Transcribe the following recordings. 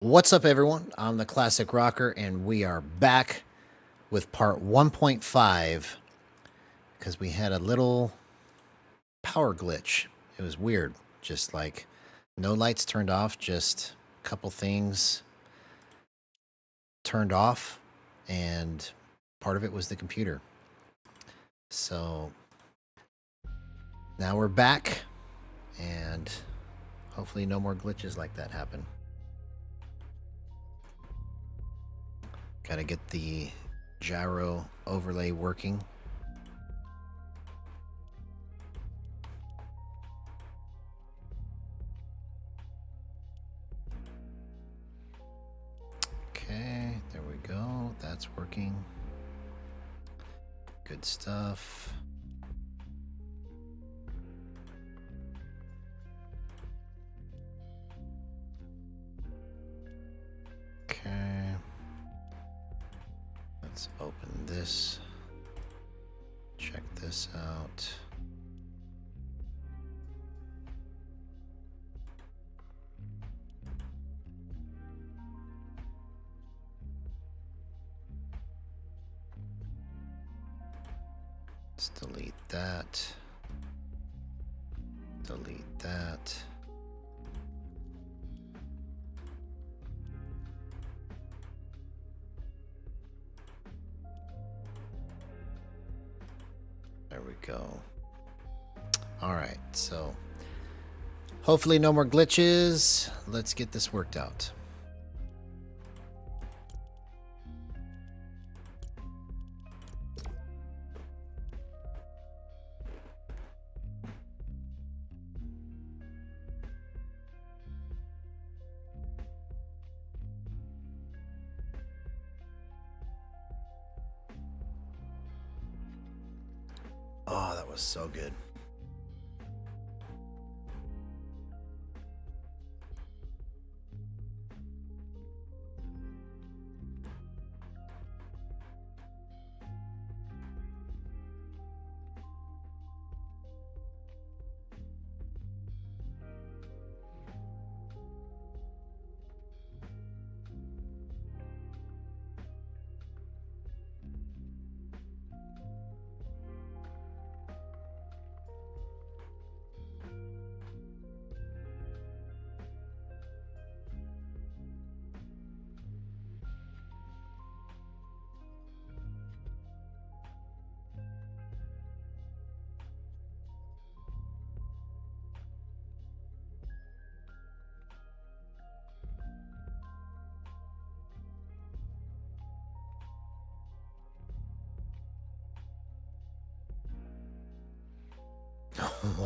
What's up, everyone? I'm the Classic Rocker, and we are back with part 1.5 because we had a little power glitch. It was weird. Just like no lights turned off, just a couple things turned off, and part of it was the computer. So now we're back, and hopefully no more glitches like that happen. Gotta get the gyro overlay working. Okay, there we go. That's working. Good stuff. Okay. Let's open this. Check this out. Let's delete that. Delete that. There we go. All right, so hopefully no more glitches. Let's get this worked out. Oh, that was so good.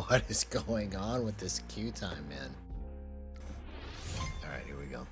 What is going on with this queue time, man? All right, here we go.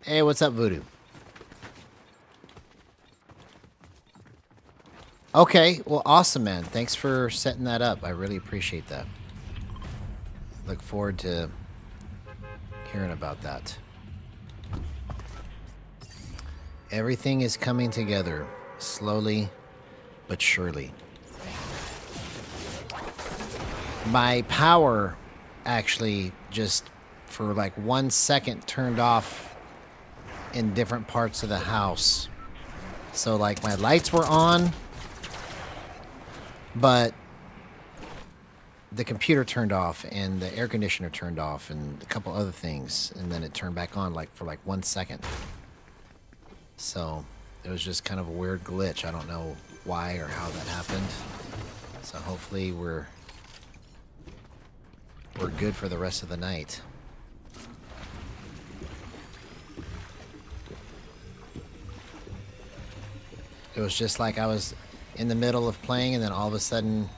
Hey, what's up, Voodoo? Okay, well, awesome, man. Thanks for setting that up. I really appreciate that. Look forward to hearing about that. Everything is coming together, slowly but surely. My power actually just for like 1 second turned off in different parts of the house. So like my lights were on, but the computer turned off and the air conditioner turned off and a couple other things, and then it turned back on like for like 1 second. So It was just kind of a weird glitch. I don't know why or how that happened. So hopefully we're good for the rest of the night. It was just like I was in the middle of playing and then all of a sudden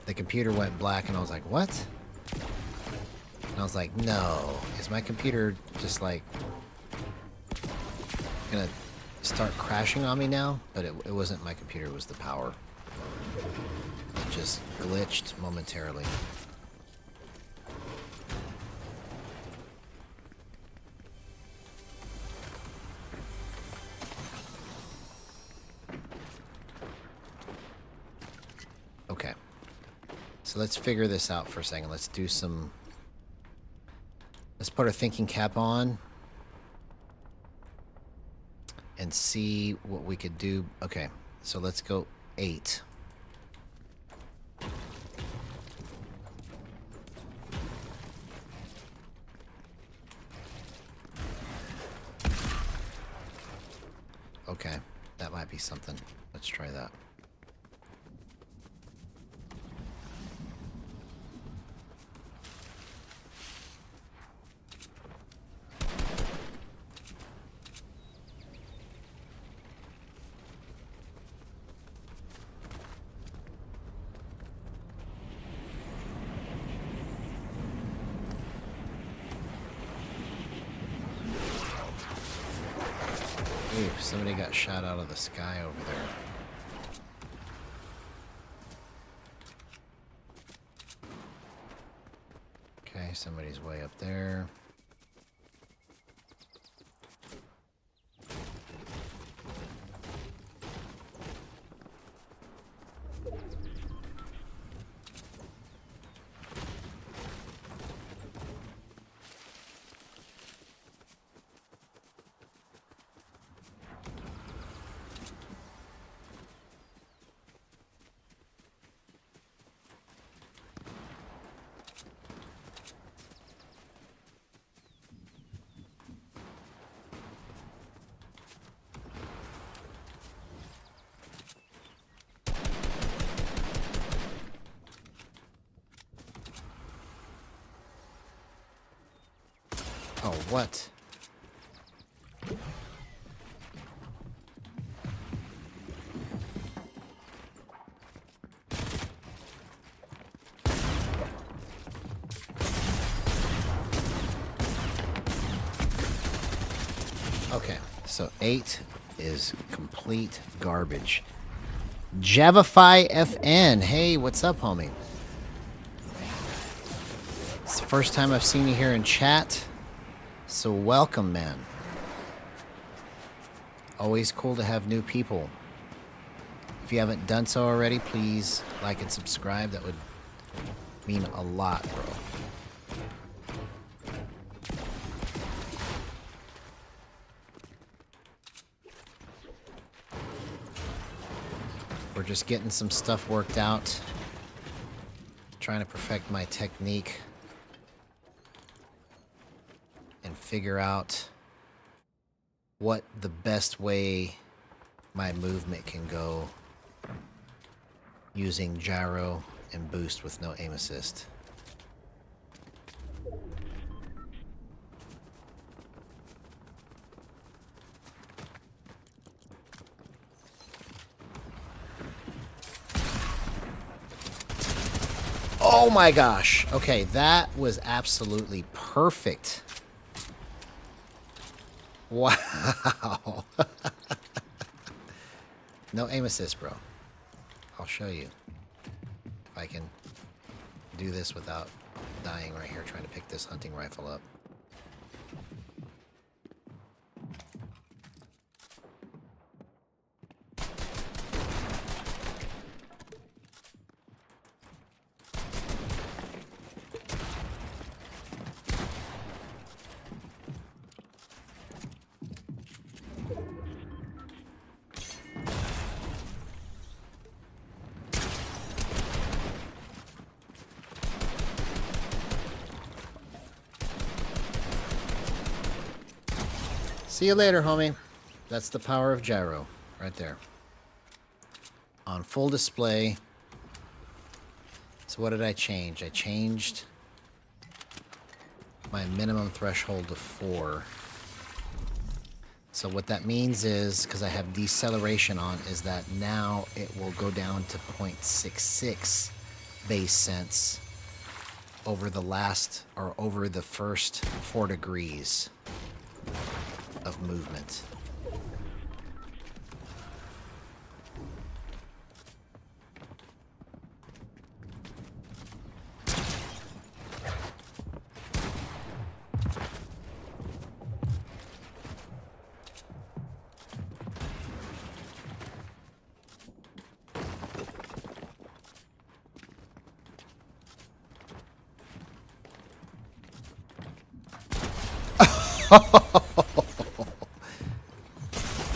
the computer went black and I was like, what? And I was like, no, is my computer just like gonna start crashing on me now? But it wasn't my computer, it was the power. It just glitched momentarily. Okay. So let's figure this out for a second. Let's do some... Let's put our thinking cap on. And see what we could do. Okay, so let's go 8. Okay, that might be something. Let's try that. Ooh, somebody got shot out of the sky over there. Okay, somebody's way up there. Oh, what? Okay, so 8 is complete garbage. Javify FN. Hey, what's up, homie? It's the first time I've seen you here in chat. So welcome, man. Always cool to have new people. If you haven't done so already, please like and subscribe. That would mean a lot, bro. We're just getting some stuff worked out. Trying to perfect my technique. And figure out what the best way my movement can go using gyro and boost with no aim assist. Oh my gosh. Okay, that was absolutely perfect. Wow. No aim assist, bro. I'll show you if I can do this without dying right here trying to pick this hunting rifle up. See you later, homie. That's the power of gyro, right there. On full display. So what did I change? I changed my minimum threshold to 4. So what that means is, because I have deceleration on, is that now it will go down to 0.66 base cents over the last, or over the first 4 degrees of movement.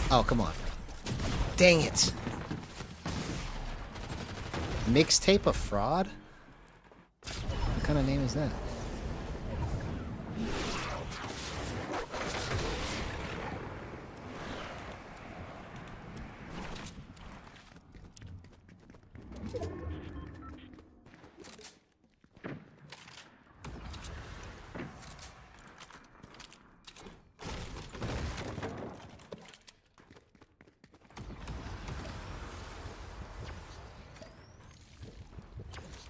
Oh, come on. Dang it. Mixtape of fraud? What kind of name is that?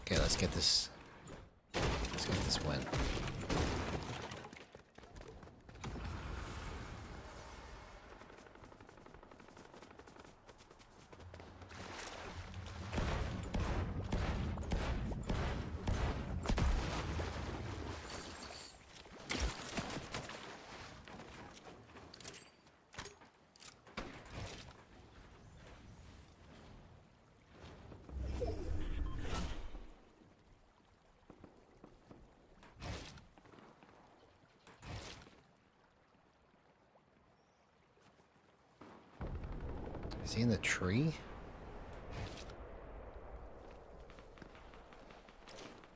Okay, let's get this. Let's get this win. Is he in the tree?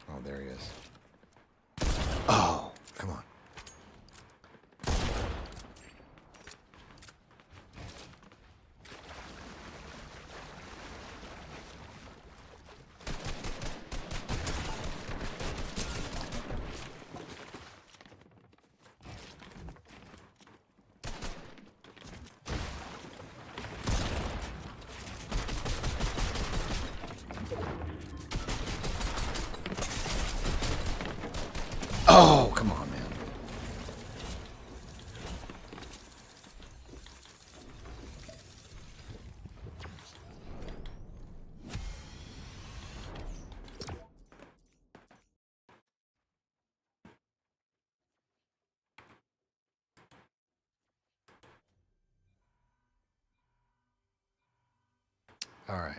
Oh, there he is. Oh, come on. Oh, come on, man. All right.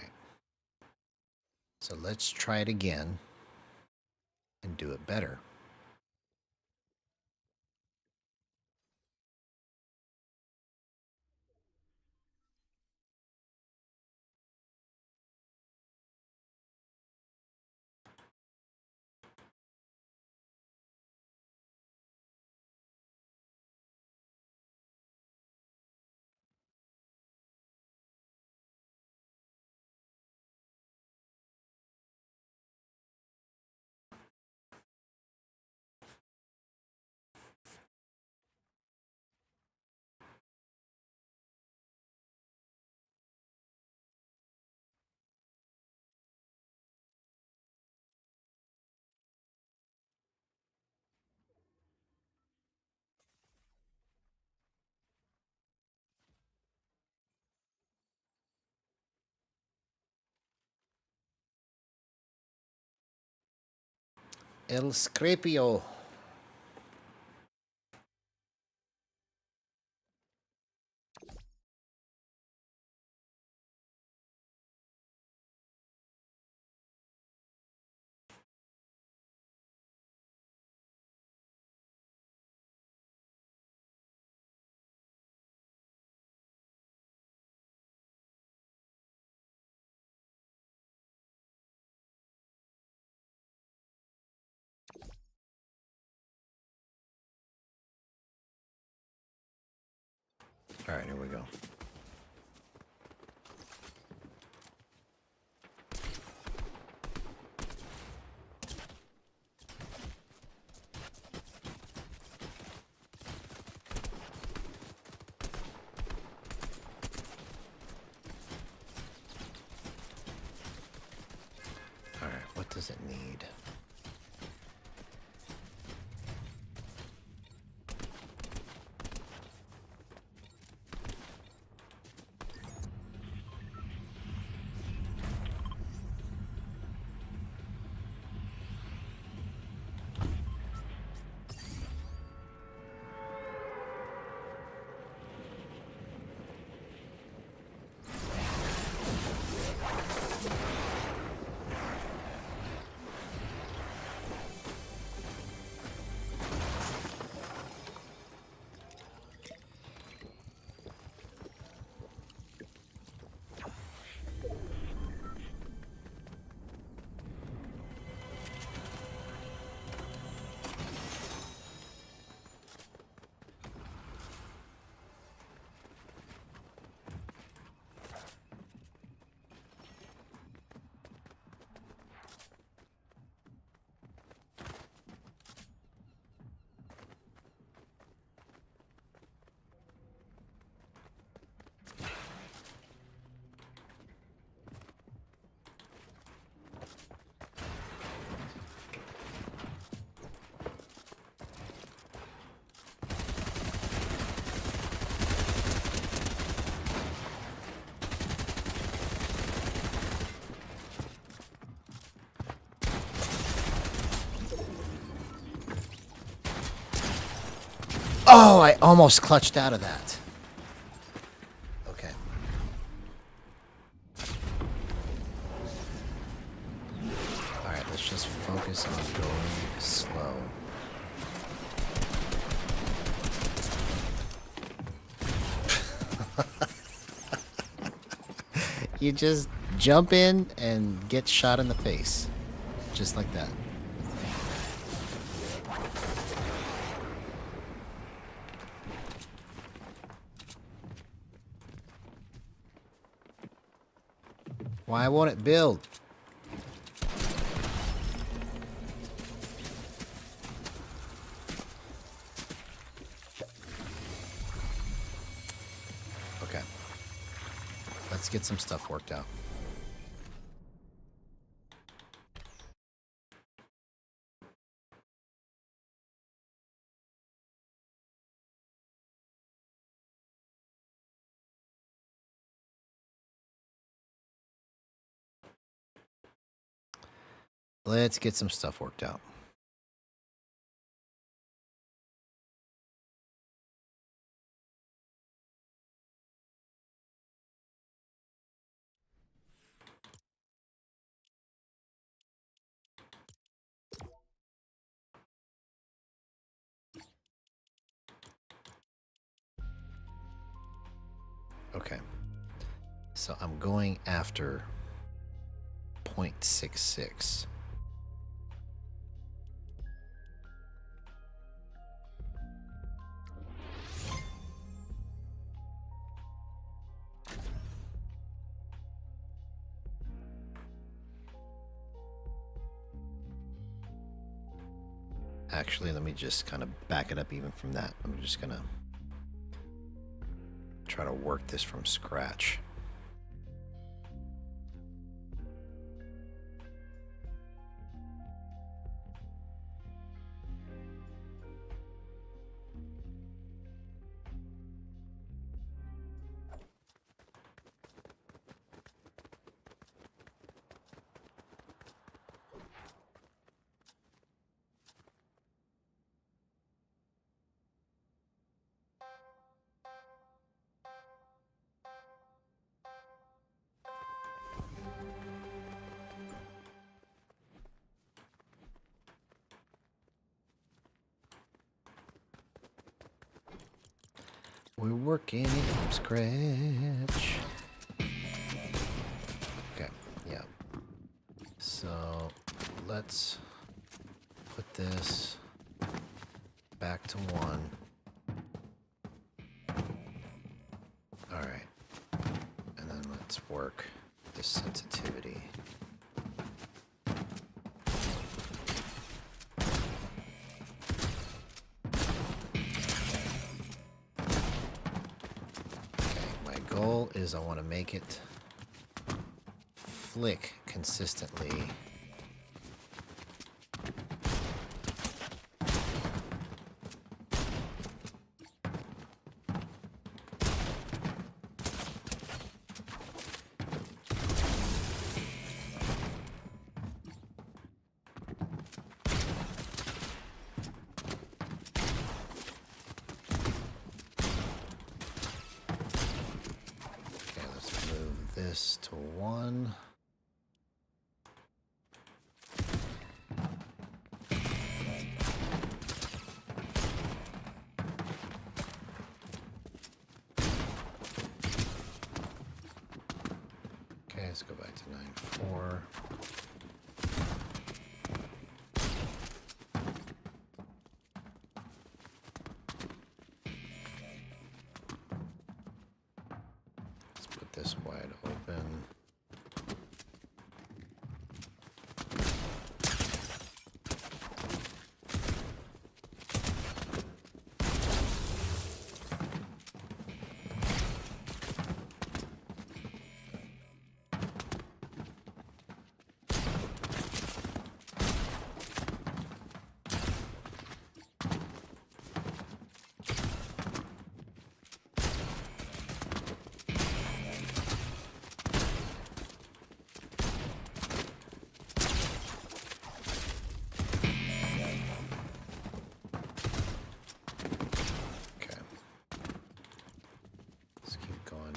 So let's try it again and do it better. El Scrapio. All right, here we go. All right, what does it need? Oh, I almost clutched out of that. Okay. All right, let's just focus on going slow. You just jump in and get shot in the face. Just like that. Why won't it build? Okay. Let's get some stuff worked out. Let's get some stuff worked out. Okay. So I'm going after 0.66. Actually, let me just kind of back it up even from that. I'm just going to try to work this from scratch. We're working it from scratch. Okay, yeah. So let's put this back to 1. work, this sensitivity. Okay, my goal is I want to make it flick consistently. This to 1. Okay, let's go back to 9.4. This wide open.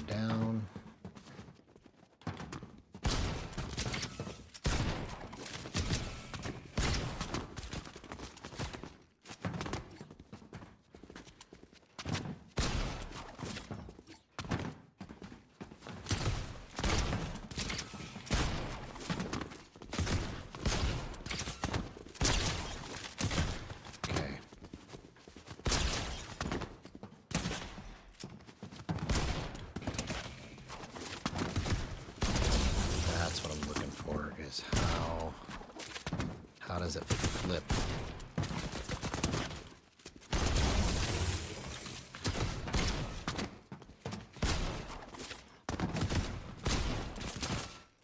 Down. Is how does it flip?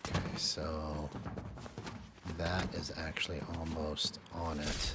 Okay, so that is actually almost on it.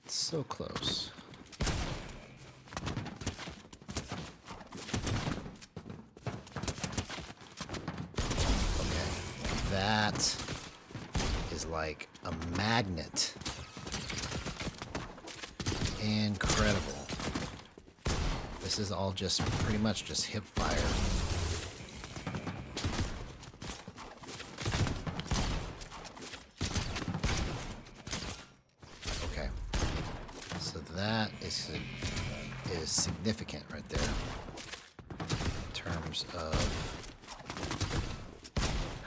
So close. Okay, that is like a magnet. Incredible. This is all just pretty much just hip fire. That is significant right there in terms of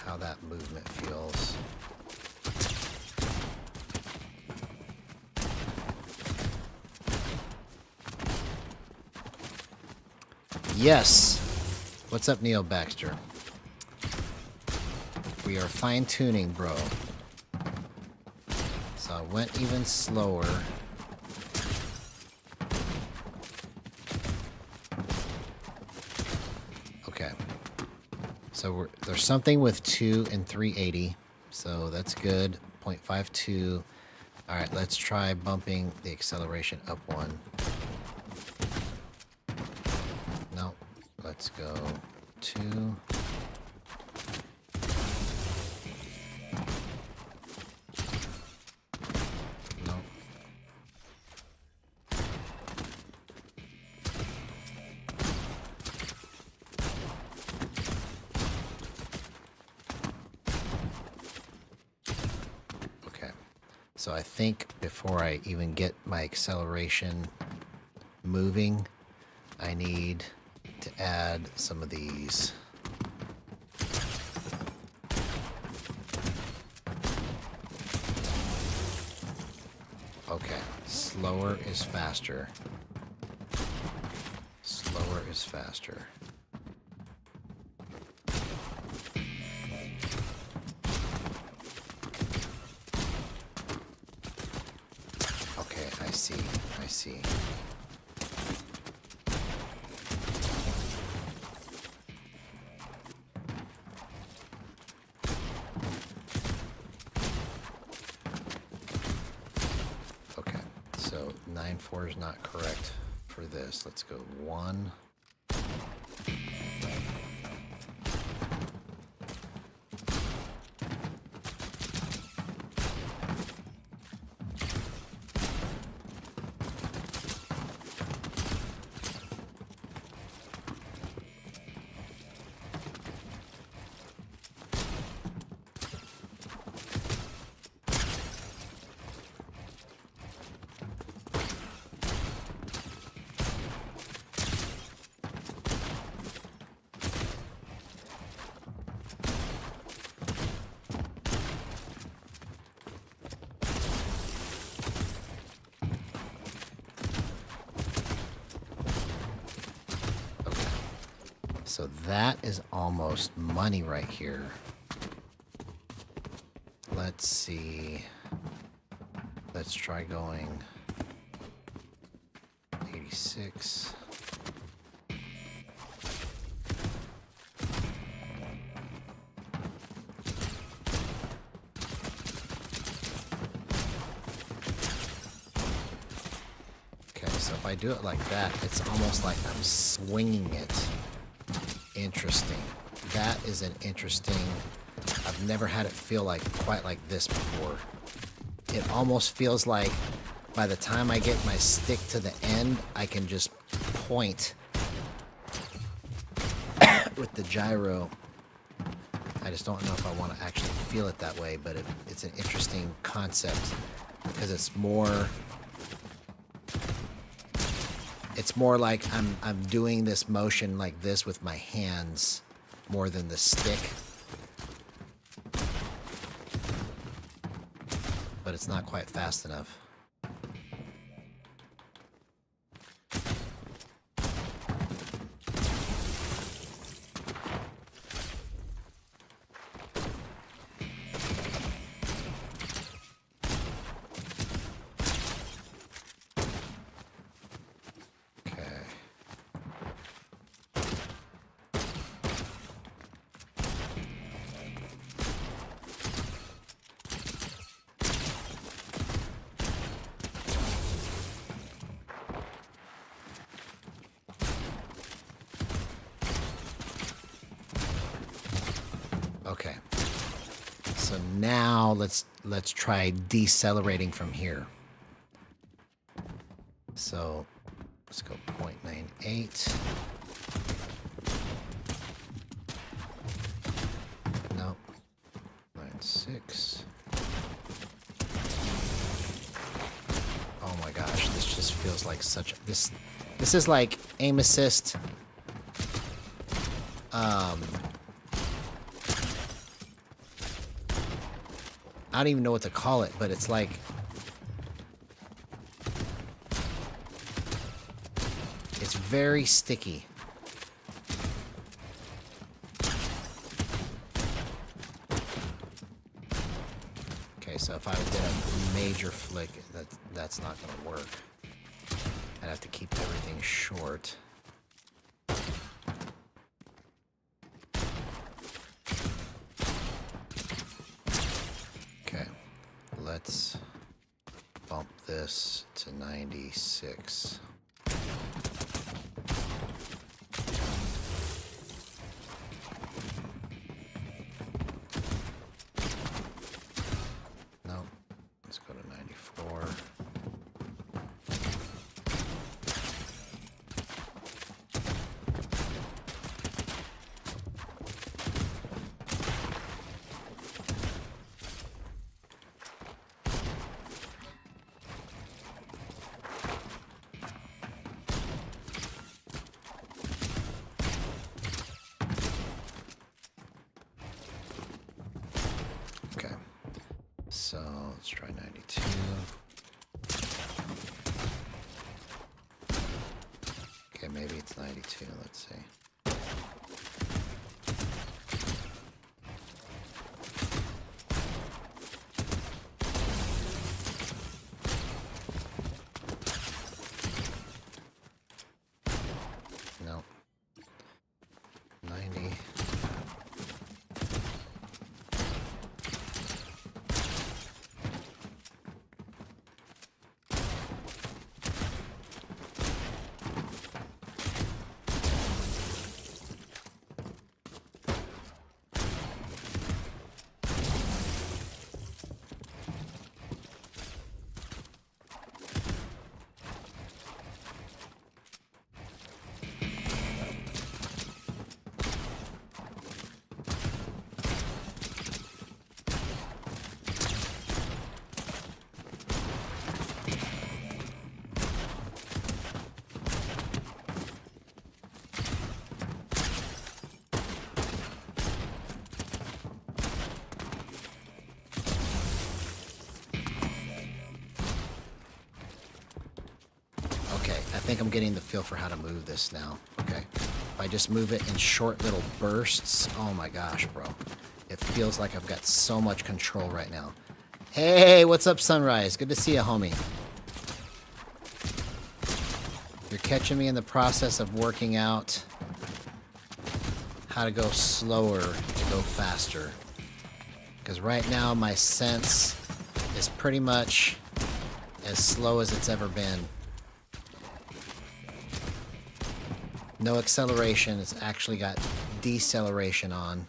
how that movement feels. Yes. What's up, Neil Baxter? We are fine-tuning, bro. So I went even slower. Okay, so there's something with 2 and 380, so that's good. 0.52. All right, let's try bumping the acceleration up 1. No, let's go 2. No. So I think before I even get my acceleration moving, I need to add some of these. Okay, slower is faster. Slower is faster. Okay, I see. I see. Okay, so 9.4 is not correct for this. Let's go 1. So that is almost money right here. Let's see. Let's try going 86. Okay, so if I do it like that, it's almost like I'm swinging it. Interesting. That is an interesting... I've never had it feel like quite like this before. It almost feels like by the time I get my stick to the end, I can just point with the gyro. I just don't know if I want to actually feel it that way, but it's an interesting concept because it's more like I'm doing this motion like this with my hands more than the stick. But it's not quite fast enough. Okay. So now let's try decelerating from here. So let's go 0.98. No. 0.96. Oh my gosh, this just feels like such this is like aim assist. I don't even know what to call it, but it's like it's very sticky. Okay, so if I did a major flick, that's not going to work. I'd have to keep everything short. Okay, let's bump this to 96. No, let's go to 94. so let's try 92. Okay, maybe it's 92. Let's see. No. 90. I think I'm getting the feel for how to move this now. Okay. If I just move it in short little bursts, oh my gosh, bro. It feels like I've got so much control right now. Hey, what's up, Sunrise? Good to see you, homie. You're catching me in the process of working out how to go slower to go faster. Because right now my sense is pretty much as slow as it's ever been. No acceleration, it's actually got deceleration on.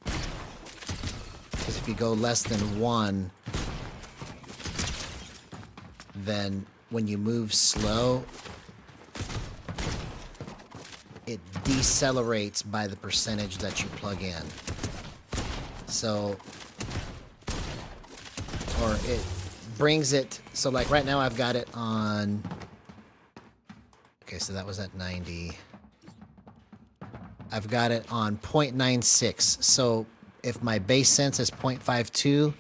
Because if you go less than 1, then when you move slow, it decelerates by the percentage that you plug in. So, or it brings it, so like right now I've got it on, okay, so that was at 90. I've got it on 0.96. So if my base sense is 0.52,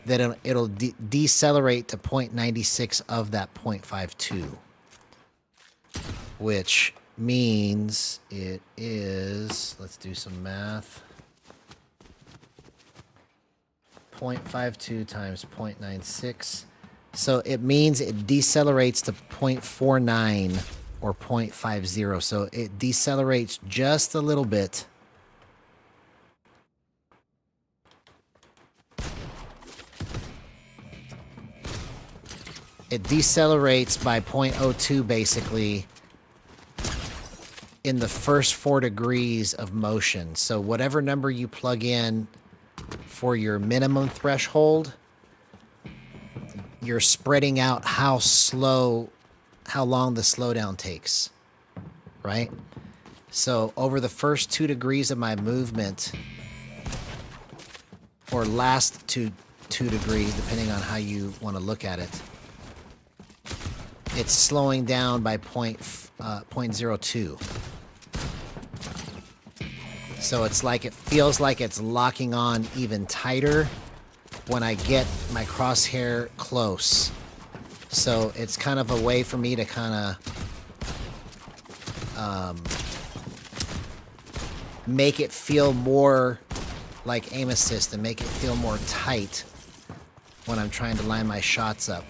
then it'll decelerate to 0.96 of that 0.52. Which means it is, let's do some math. 0.52 times 0.96. So it means it decelerates to 0.49 or 0.50. So it decelerates just a little bit. It decelerates by 0.02 basically in the first 4 degrees of motion. So whatever number you plug in for your minimum threshold, you're spreading out how long the slowdown takes, right? So over the first 2 degrees of my movement, or last 2 degrees, depending on how you want to look at it, it's slowing down by 0.02. So it's like, it feels like it's locking on even tighter when I get my crosshair close. So it's kind of a way for me to kind of make it feel more like aim assist and make it feel more tight when I'm trying to line my shots up.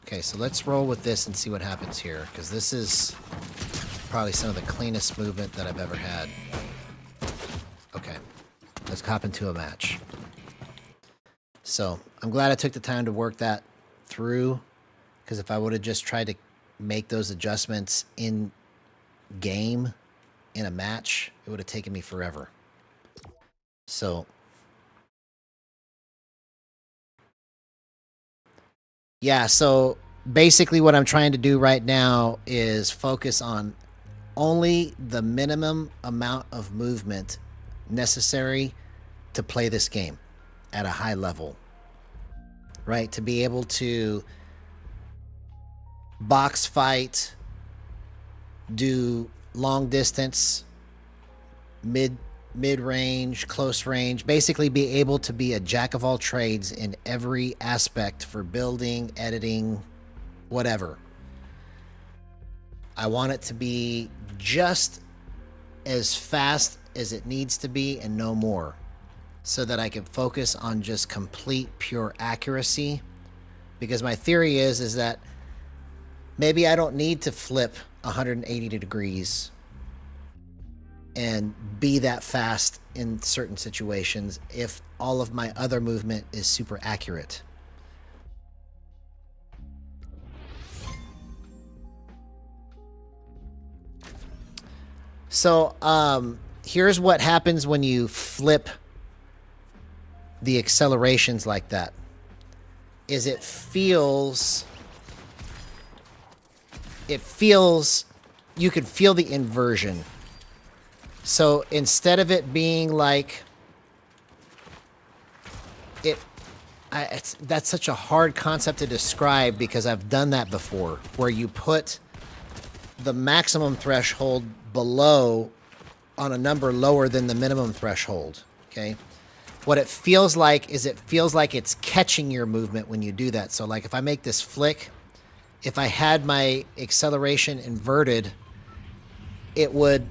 Okay, so let's roll with this and see what happens here, because this is probably some of the cleanest movement that I've ever had. Okay, let's hop into a match. So, I'm glad I took the time to work that through, because if I would have just tried to make those adjustments in game, in a match, it would have taken me forever. So, yeah, so basically what I'm trying to do right now is focus on only the minimum amount of movement necessary to play this game at a high level, right? To be able to box fight, do long distance, mid range, close range, basically be able to be a jack of all trades in every aspect for building, editing, whatever. I want it to be just as fast as it needs to be and no more, so that I can focus on just complete pure accuracy. Because my theory is that maybe I don't need to flip 180 degrees and be that fast in certain situations if all of my other movement is super accurate. So here's what happens when you flip the accelerations like that. Is it feels, you could feel the inversion. So instead of it being like that's such a hard concept to describe because I've done that before, where you put the maximum threshold below on a number lower than the minimum threshold. Okay. What it feels like is it's catching your movement when you do that. So like if I make this flick, if I had my acceleration inverted, it would,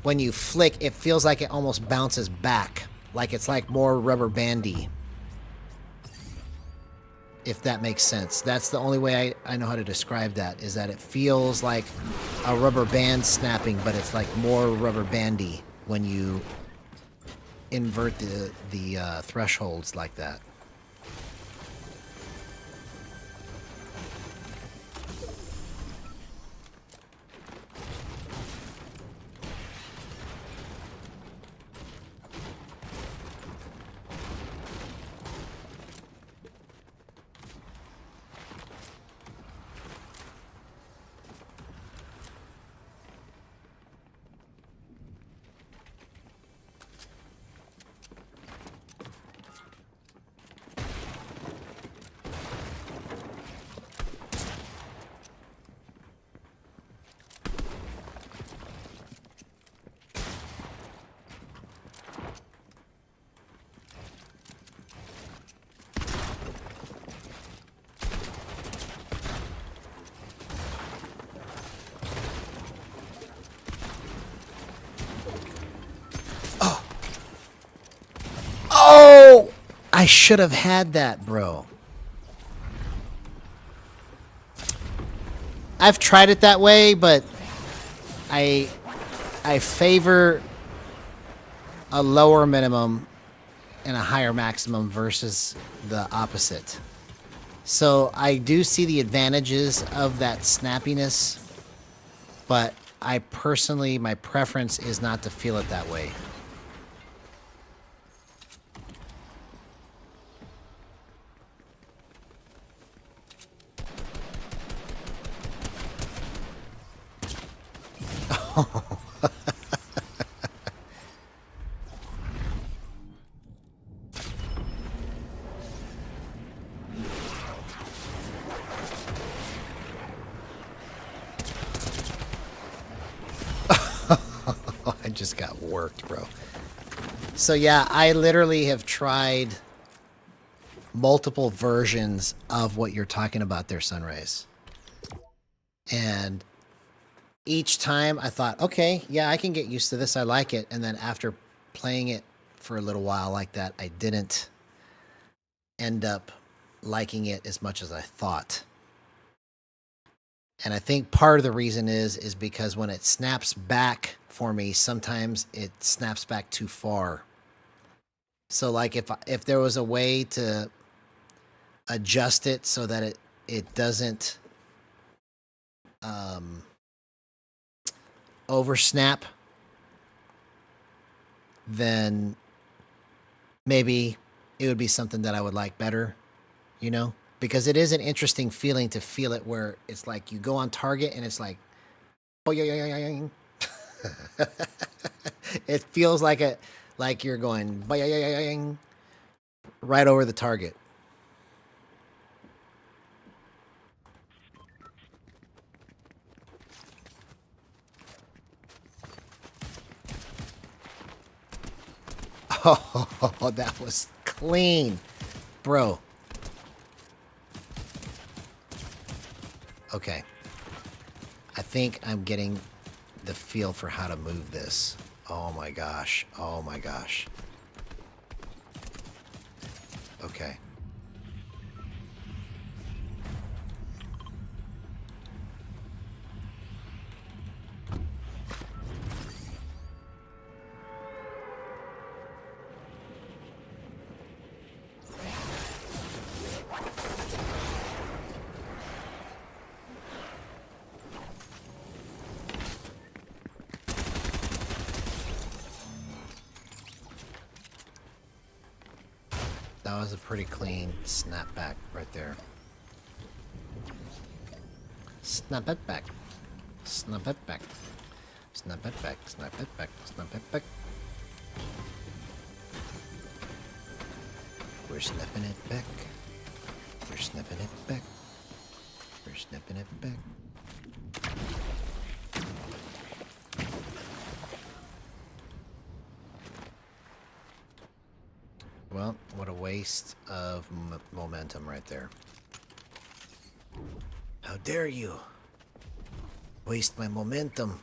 when you flick, it feels like it almost bounces back. Like it's like more rubber bandy. If that makes sense. That's the only way I know how to describe that, is that it feels like a rubber band snapping, but it's like more rubber bandy when you invert the thresholds like that. Oh! I should have had that, bro. I've tried it that way, but I favor a lower minimum and a higher maximum versus the opposite. So I do see the advantages of that snappiness, but I personally, my preference is not to feel it that way. I just got worked, bro. So yeah, I literally have tried multiple versions of what you're talking about there, Sunrise. And each time I thought, okay, yeah, I can get used to this. I like it. And then after playing it for a little while like that, I didn't end up liking it as much as I thought. And I think part of the reason is because when it snaps back for me, sometimes it snaps back too far. So like if there was a way to adjust it so that it doesn't over snap, then maybe it would be something that I would like better, you know? Because it is an interesting feeling to feel it where it's like you go on target and it's like, oh yeah. It feels like you're going right over the target. Oh, that was clean. Bro. Okay. I think I'm getting the feel for how to move this. Oh my gosh. Oh my gosh. Okay. That was a pretty clean snapback right there. Snap it back. Snap it back. Snap it back. Snap it back. Snap it back. We're snapping it back. We're snapping it back. We're snapping it back. Well, what a waste of momentum right there. How dare you waste my momentum?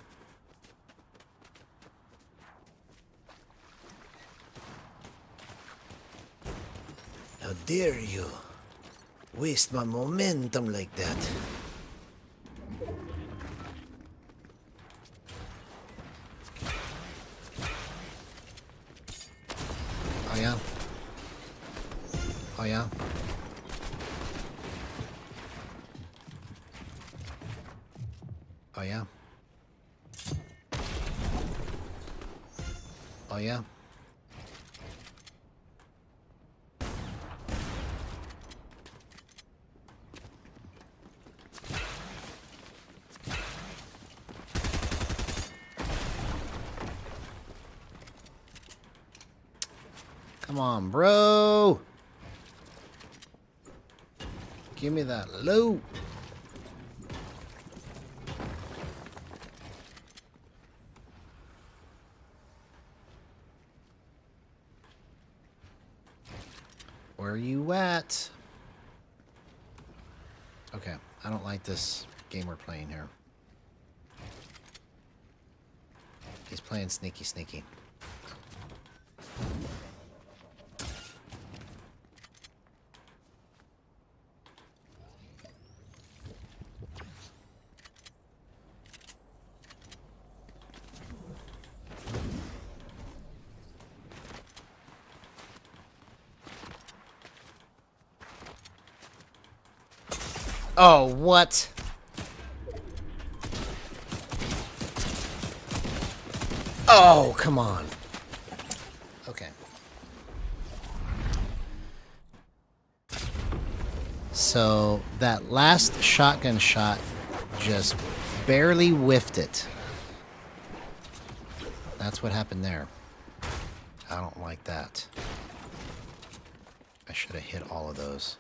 How dare you waste my momentum like that? Oh yeah? Oh yeah? Oh yeah? Oh yeah? Come on, bro! Give me that loot! Where are you at? Okay, I don't like this game we're playing here. He's playing sneaky sneaky. Oh, what? Oh, come on. Okay. So that last shotgun shot just barely whiffed it. That's what happened there. I don't like that. I should have hit all of those.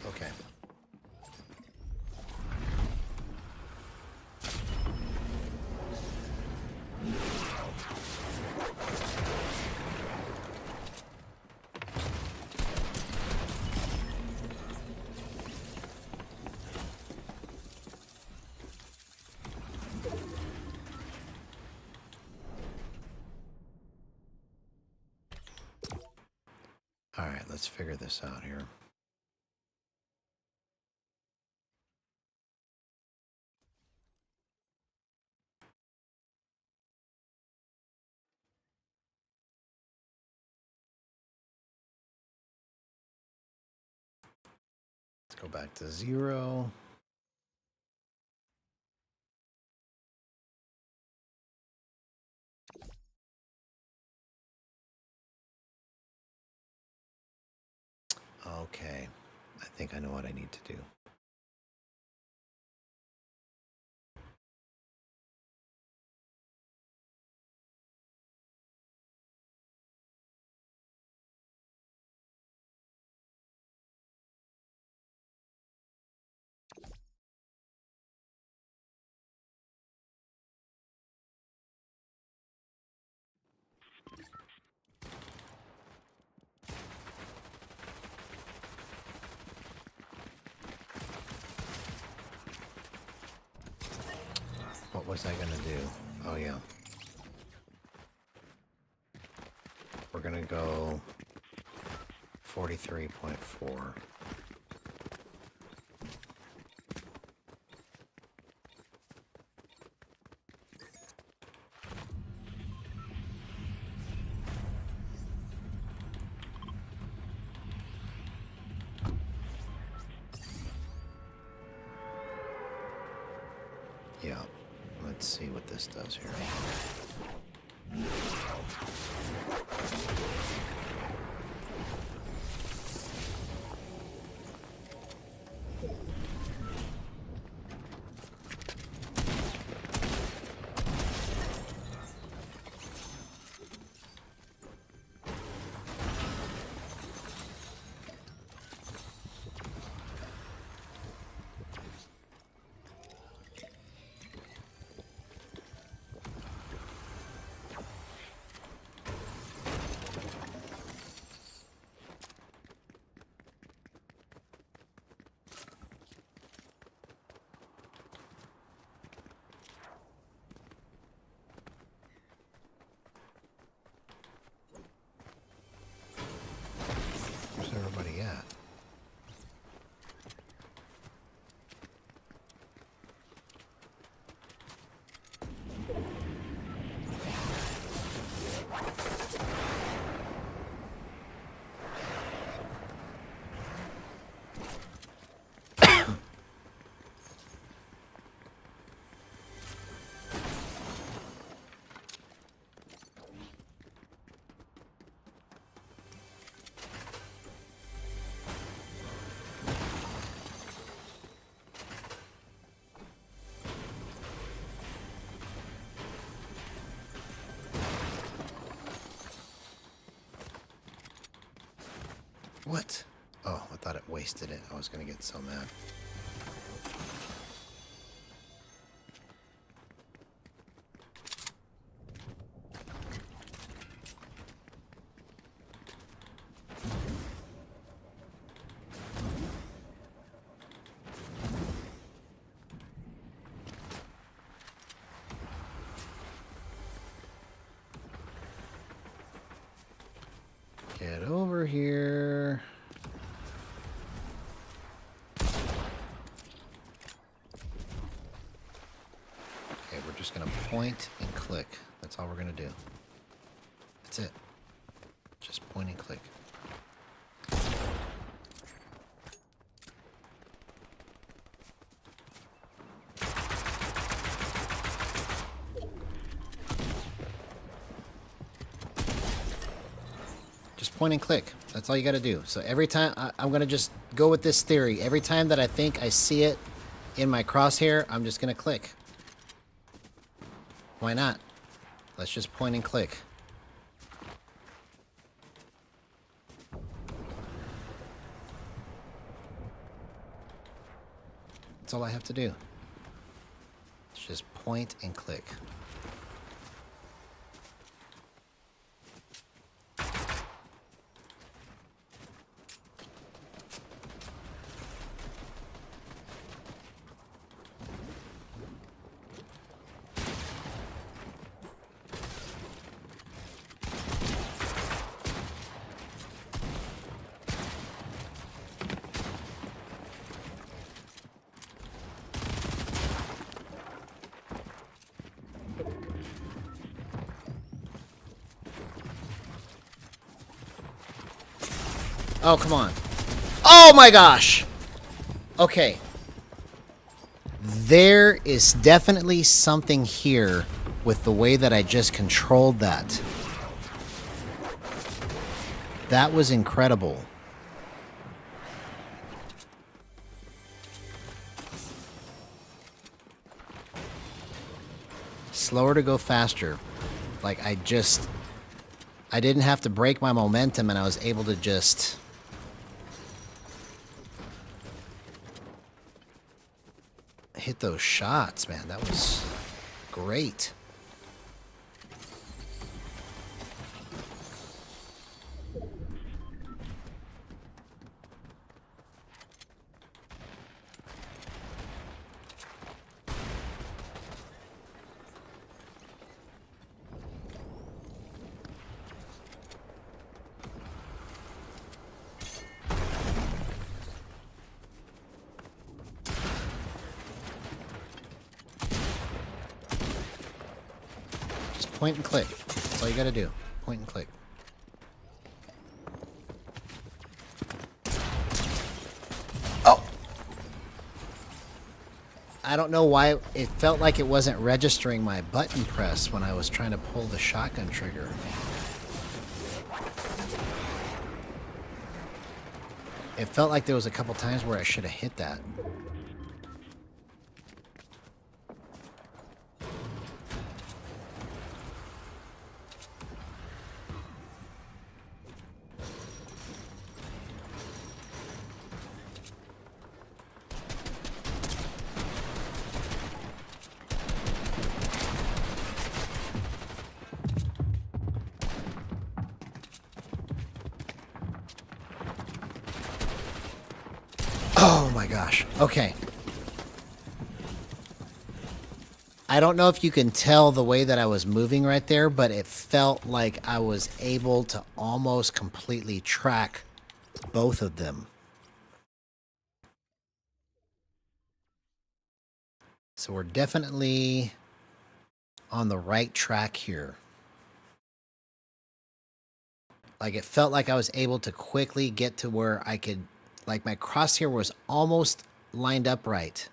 Okay. All right, let's figure this out here. Let's go back to 0. Okay, I think I know what I need to do. was I gonna do? Oh yeah. We're gonna go 43.4. Yeah, let's see what this does here. Where's everybody at? What? Oh, I thought it wasted it. I was gonna get so mad. Get over here. Okay, we're just gonna point and click. That's all we're gonna do. That's it. Just point and click. Just point and click. That's all you gotta do. So every time, I'm gonna just go with this theory. Every time that I think I see it in my crosshair, I'm just gonna click. Why not? Let's just point and click. That's all I have to do. It's just point and click. Oh, come on. Oh my gosh! Okay. There is definitely something here with the way that I just controlled that. That was incredible. Slower to go faster. Like, I didn't have to break my momentum and I was able to just... hit those shots, man. That was great. Point and click. That's all you gotta do. Point and click. Oh! I don't know why it felt like it wasn't registering my button press when I was trying to pull the shotgun trigger. It felt like there was a couple times where I should have hit that. Oh my gosh. Okay. I don't know if you can tell the way that I was moving right there, but it felt like I was able to almost completely track both of them. So we're definitely on the right track here. Like it felt like I was able to quickly get to where I could, like my crosshair was almost lined up right.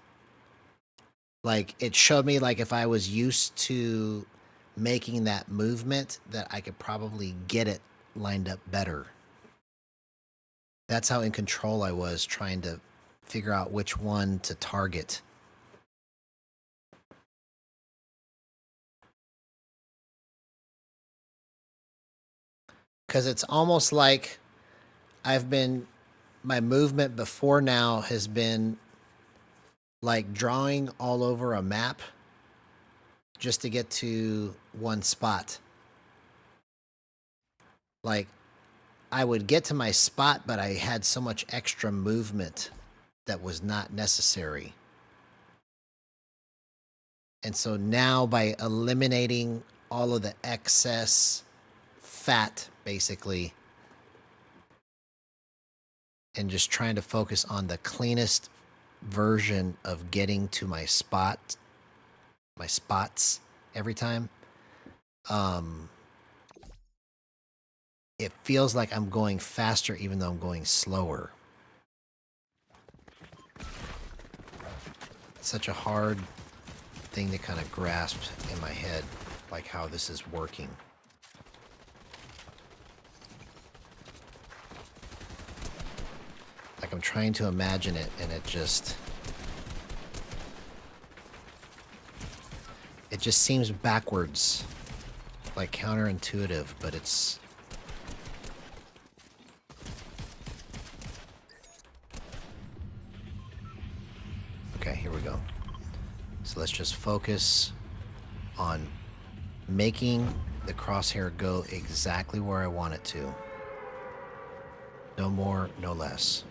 Like it showed me like if I was used to making that movement that I could probably get it lined up better. That's how in control I was trying to figure out which one to target. Because it's almost like my movement before now has been like drawing all over a map just to get to one spot. Like I would get to my spot, but I had so much extra movement that was not necessary. And so now by eliminating all of the excess fat, basically, and just trying to focus on the cleanest version of getting to my spots every time, it feels like I'm going faster even though I'm going slower. It's such a hard thing to kind of grasp in my head, like how this is working. Like I'm trying to imagine it and it just seems backwards, like counterintuitive, but it's okay. Here we go. So let's just focus on making the crosshair go exactly where I want it to. No more, no less.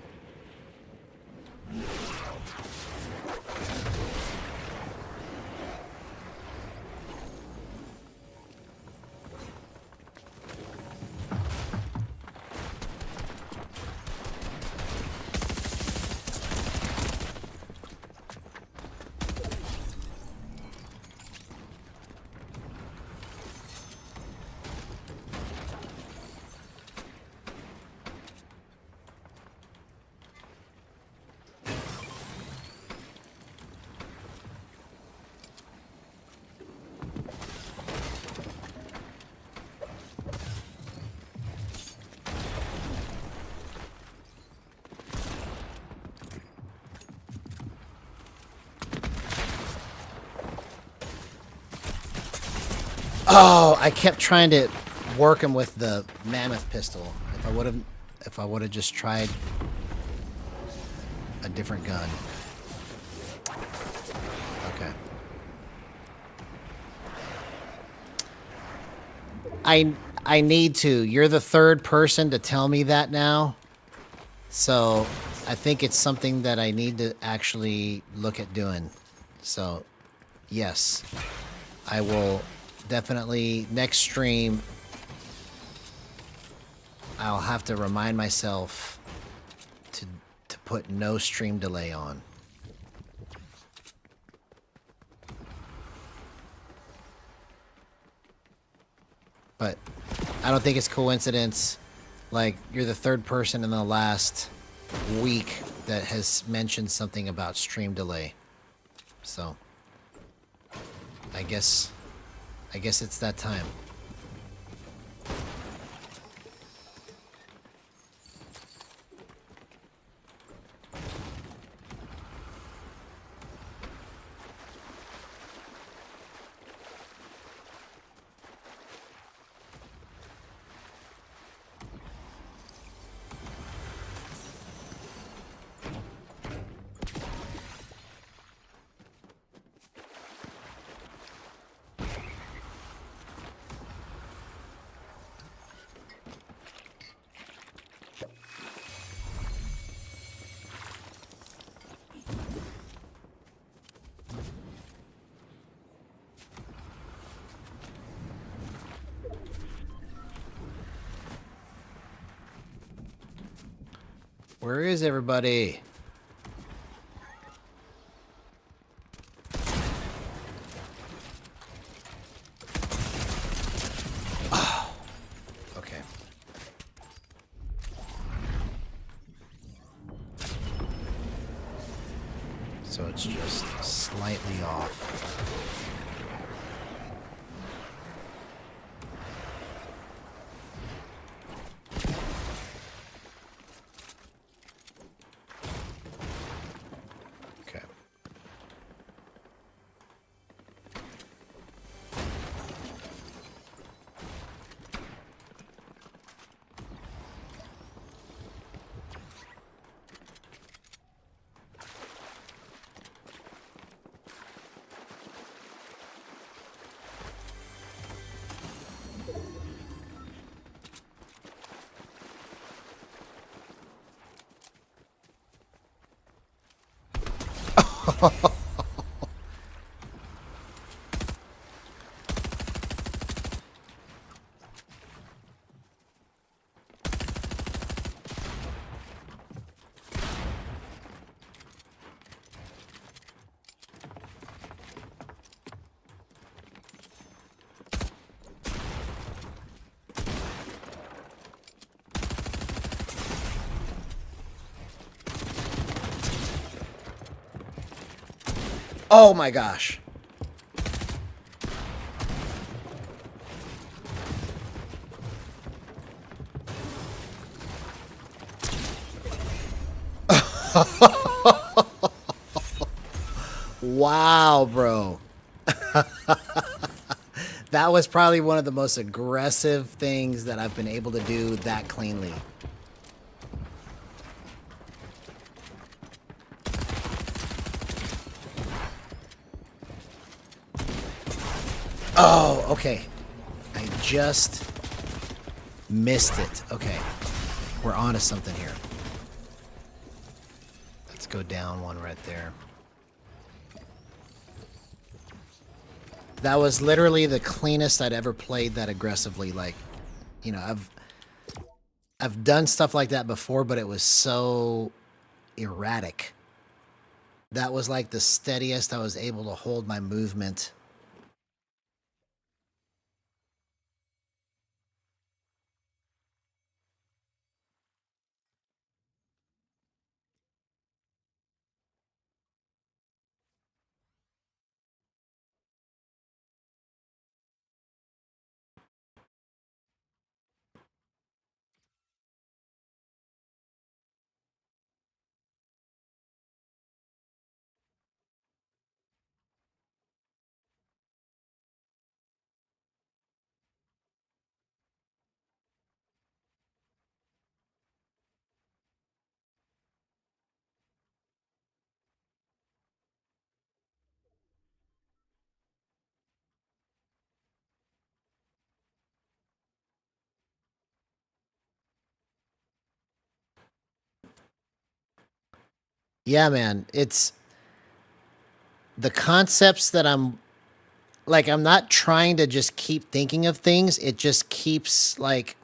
Oh, I kept trying to work him with the mammoth pistol. If I would have just tried a different gun. Okay. I need to. You're the third person to tell me that now. So I think it's something that I need to actually look at doing. So yes, I will definitely next stream. I'll have to remind myself to put no stream delay on. But I don't think it's coincidence. Like, you're the third person in the last week that has mentioned something about stream delay. So, I guess it's that time. Where is everybody? Oh, okay. So it's just slightly off. Okay. Oh my gosh. Wow, bro. That was probably one of the most aggressive things that I've been able to do that cleanly. Oh, okay. I just missed it. Okay. We're on to something here. Let's go down one right there. That was literally the cleanest I'd ever played that aggressively. Like, you know, I've done stuff like that before, but it was so erratic. That was like the steadiest I was able to hold my movement. Yeah, man. It's the concepts that I'm not trying to just keep thinking of things. It just keeps like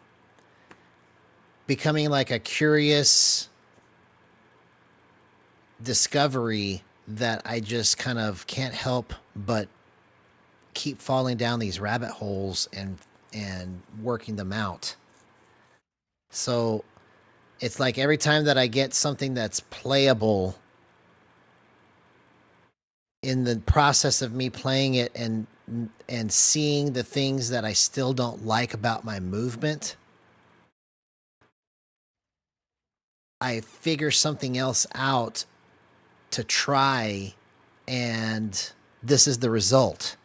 becoming like a curious discovery that I just kind of can't help but keep falling down these rabbit holes and and working them out. So it's like every time that I get something that's playable, in the process of me playing it and seeing the things that I still don't like about my movement, I figure something else out to try, and this is the result.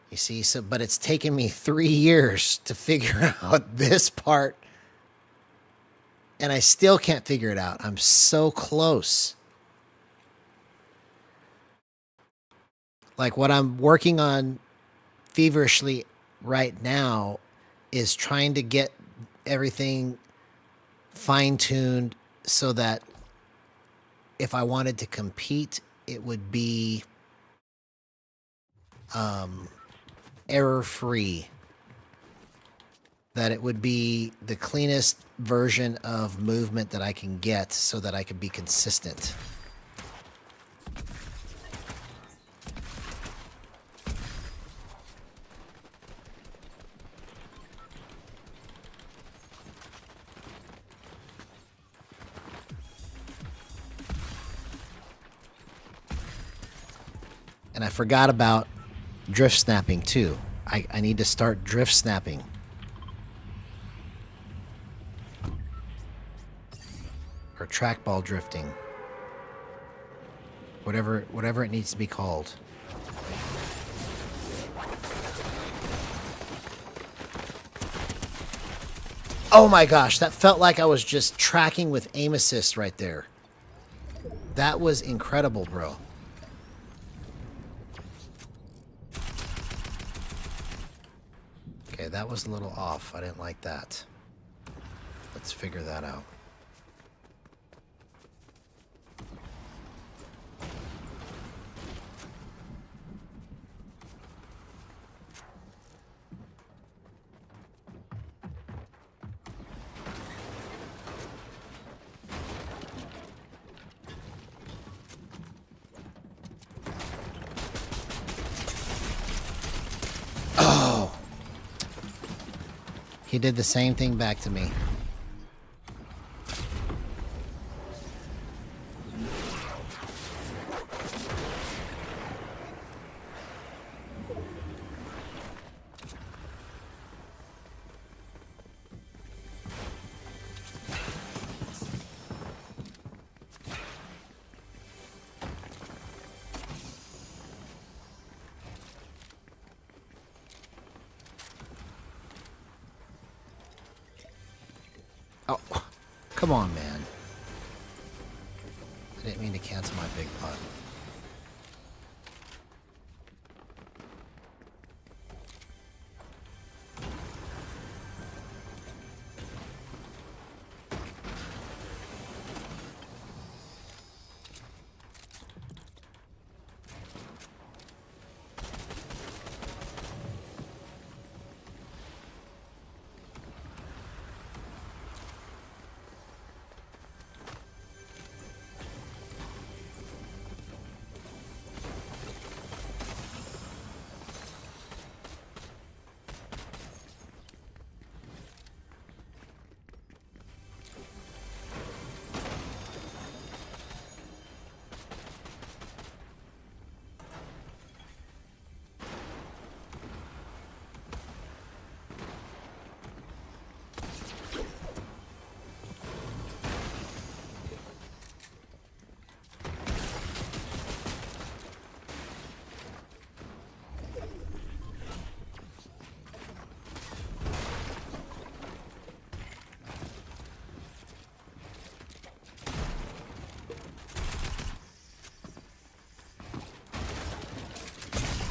You see, so but it's taken me 3 years to figure out this part, and I still can't figure it out. I'm so close. Like what I'm working on feverishly right now is trying to get everything fine-tuned so that if I wanted to compete, it would be error-free. That it would be the cleanest version of movement that I can get so that I can be consistent. And I forgot about drift snapping too. I need to start drift snapping. Or trackball drifting. Whatever it needs to be called. Oh my gosh, that felt like I was just tracking with aim assist right there. That was incredible, bro. Okay, that was a little off. I didn't like that. Let's figure that out. He did the same thing back to me. Oh, come on, man. I didn't mean to cancel my big pot.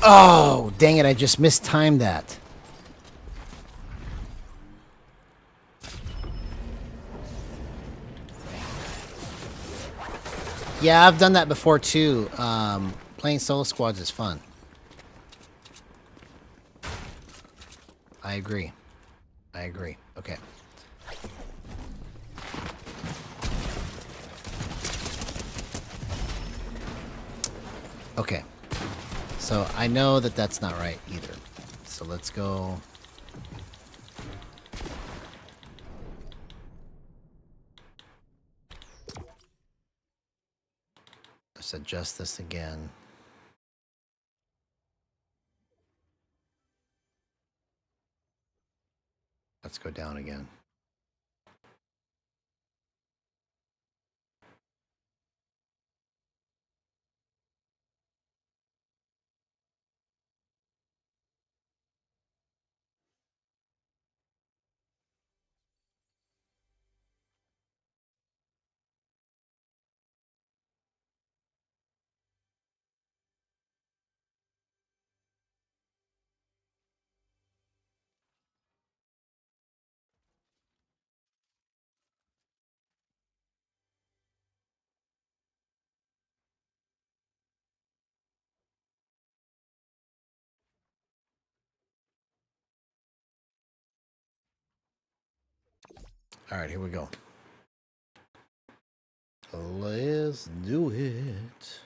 Oh, dang it, I just mistimed that. Yeah, I've done that before too. Playing solo squads is fun. I agree. I agree. Okay. Okay. So I know that that's not right either. So let's go Let's adjust this again. Let's go down again. All right, here we go. Let's do it.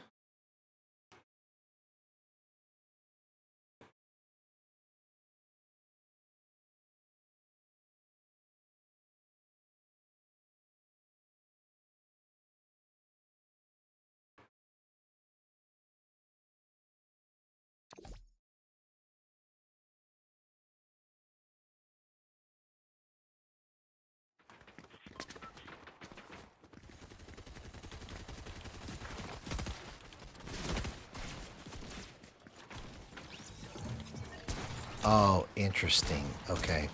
Oh, interesting. Okay.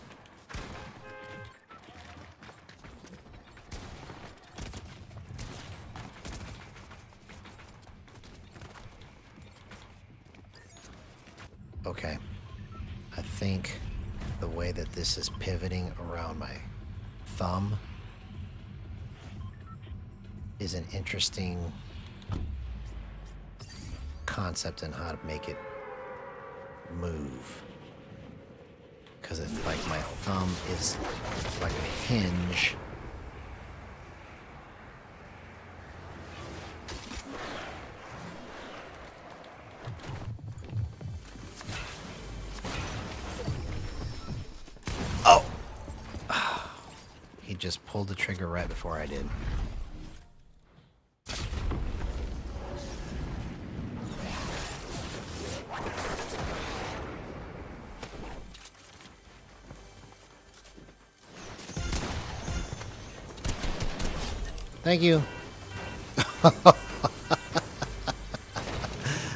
Okay. I think the way that this is pivoting around my thumb is an interesting concept in how to make it move. Because it's like my thumb is like a hinge. Oh! He just pulled the trigger right before I did. Thank you.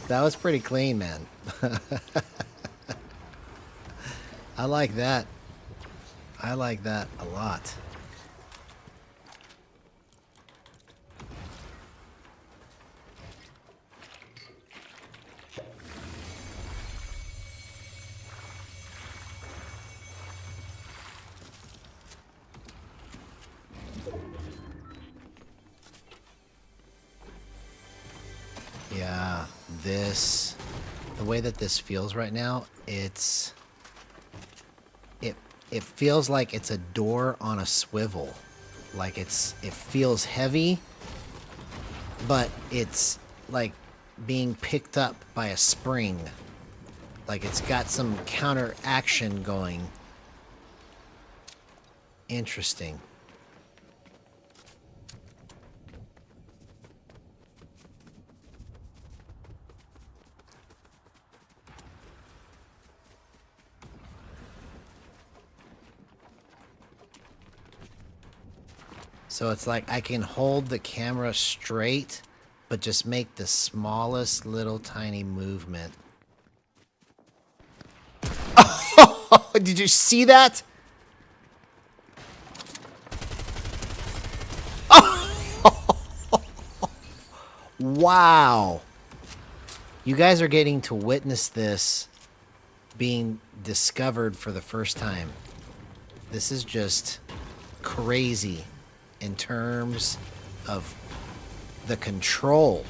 That was pretty clean, man. I like that. I like that a lot. Yeah, the way that this feels right now, it feels like it's a door on a swivel. Like it feels heavy, but it's like being picked up by a spring. Like it's got some counter action going. Interesting. So it's like I can hold the camera straight, but just make the smallest little tiny movement. Oh, did you see that? Oh, wow. You guys are getting to witness this being discovered for the first time. This is just crazy in terms of the control.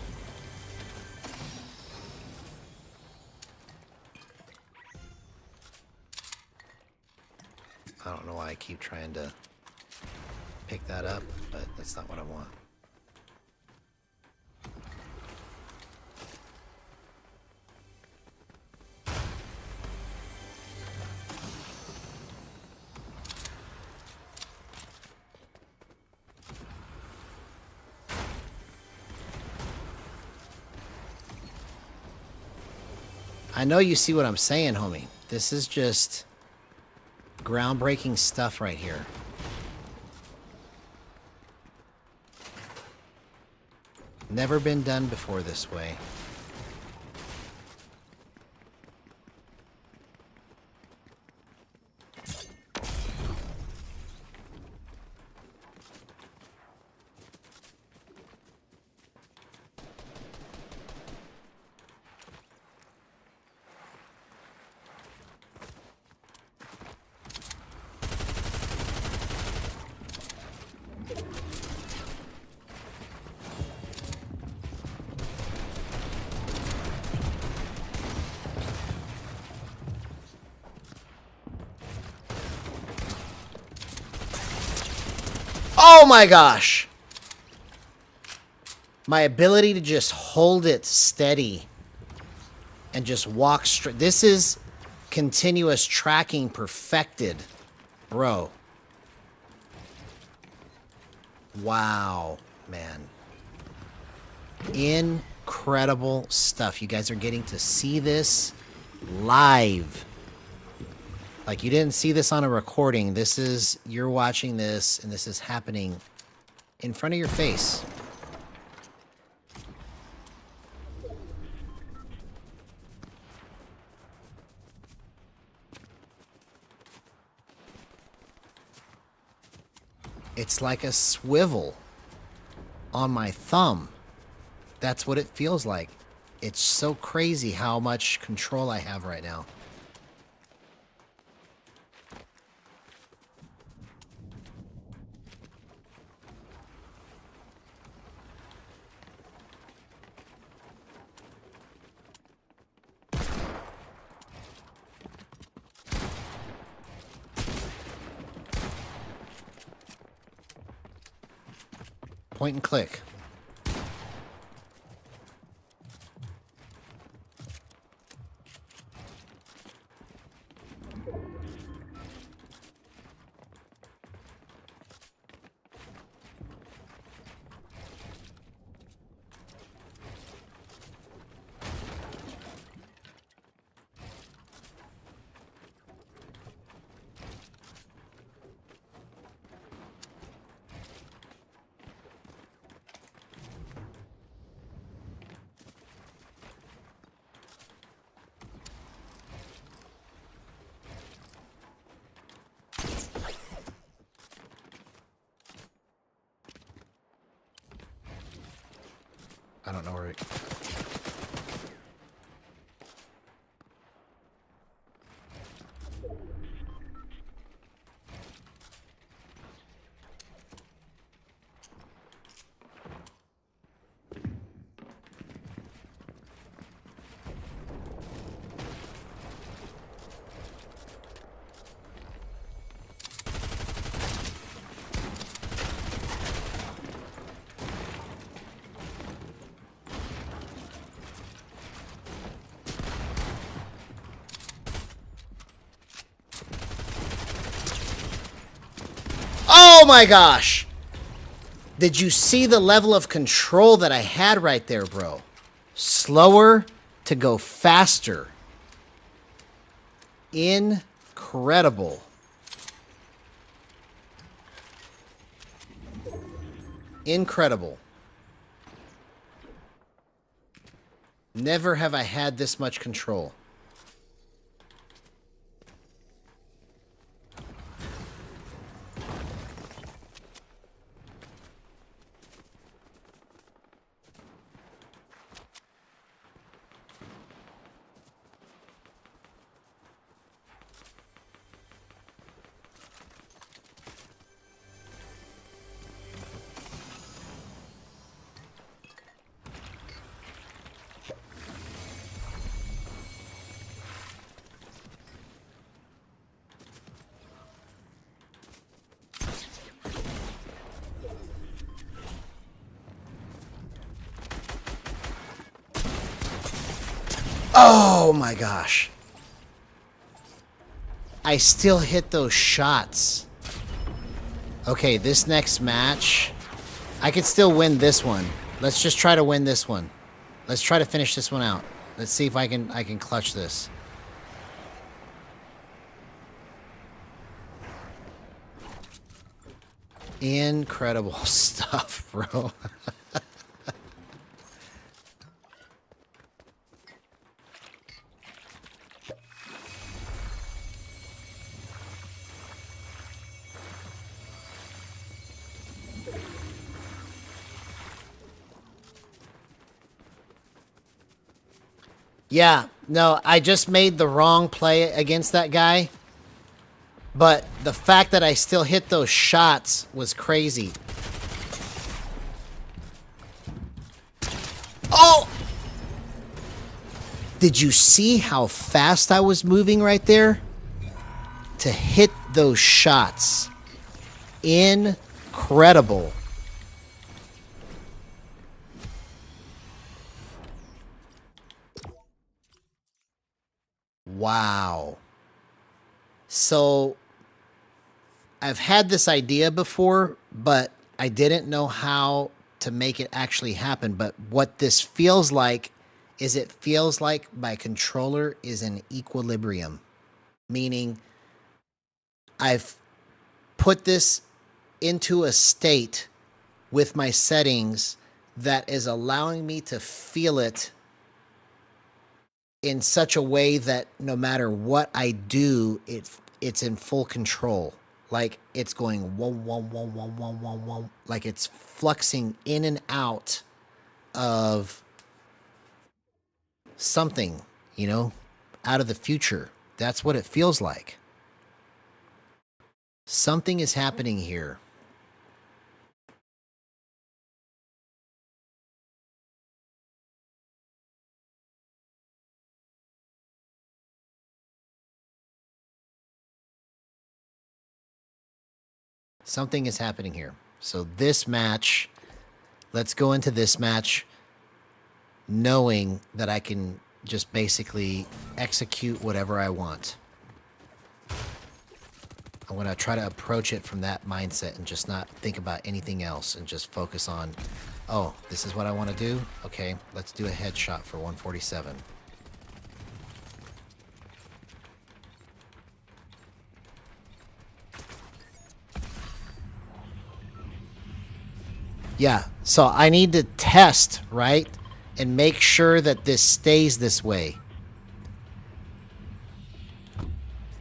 I don't know why I keep trying to pick that up, but that's not what I want. I know you see what I'm saying, homie. This is just groundbreaking stuff right here. Never been done before this way. Oh my gosh! My ability to just hold it steady and just walk straight. This is continuous tracking perfected, bro. Wow, man. Incredible stuff. You guys are getting to see this live. Like, you didn't see this on a recording. This is, you're watching this, and this is happening in front of your face. It's like a swivel on my thumb. That's what it feels like. It's so crazy how much control I have right now. Point and click. I don't know where it... Oh my gosh! Did you see the level of control that I had right there, bro? Slower to go faster. Incredible. Incredible. Never have I had this much control. Oh my gosh. I still hit those shots. Okay, this next match, I could still win this one. Let's just try to win this one. Let's try to finish this one out. Let's see if I can clutch this. Incredible stuff, bro. Yeah, no, I just made the wrong play against that guy. But the fact that I still hit those shots was crazy. Oh! Did you see how fast I was moving right there? To hit those shots. Incredible. Wow. So, I've had this idea before, but I didn't know how to make it actually happen. But what this feels like is it feels like my controller is in equilibrium. Meaning, I've put this into a state with my settings that is allowing me to feel it in such a way that no matter what I do, it's in full control. Like it's going whoa, whoa, whoa, whoa, whoa, whoa, whoa. Like it's fluxing in and out of something, you know, out of the future. That's what it feels like. Something is happening here. Something is happening here. So this match, let's go into this match knowing that I can just basically execute whatever I want. I'm going to try to approach it from that mindset and just not think about anything else and just focus on, oh, this is what I want to do? Okay, let's do a headshot for 147. Yeah, so I need to test, right? And make sure that this stays this way.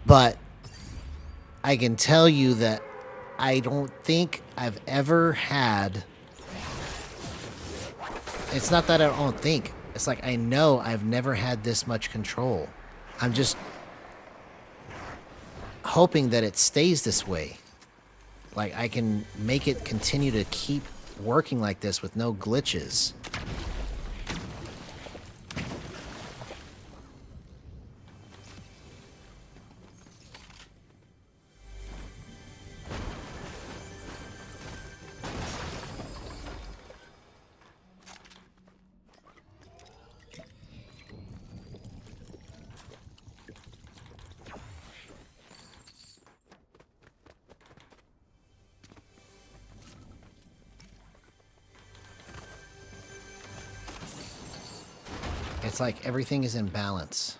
But I can tell you that I don't think I've ever had... It's not that I don't think. It's like I know I've never had this much control. I'm just hoping that it stays this way. Like I can make it continue to keep working like this with no glitches. It's like everything is in balance.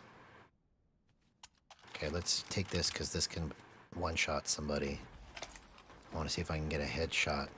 Okay, let's take this because this can one-shot somebody. I want to see if I can get a headshot.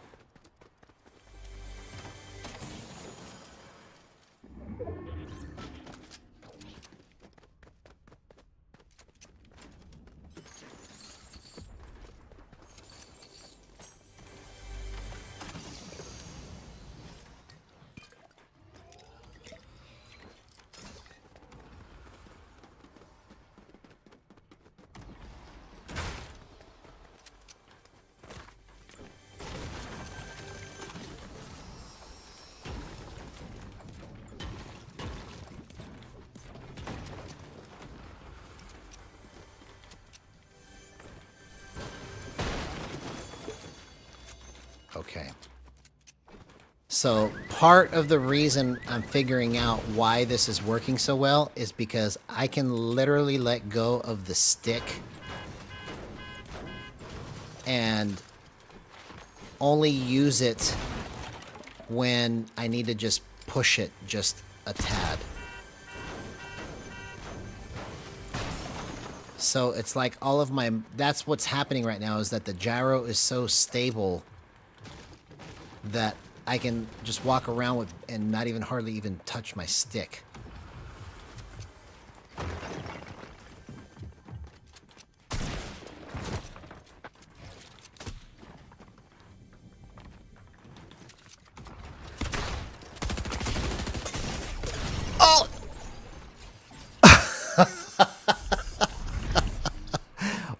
Okay. So part of the reason I'm figuring out why this is working so well is because I can literally let go of the stick and only use it when I need to just push it just a tad. So it's like all of my... That's what's happening right now, is that the gyro is so stable that I can just walk around with and not even hardly even touch my stick. Oh!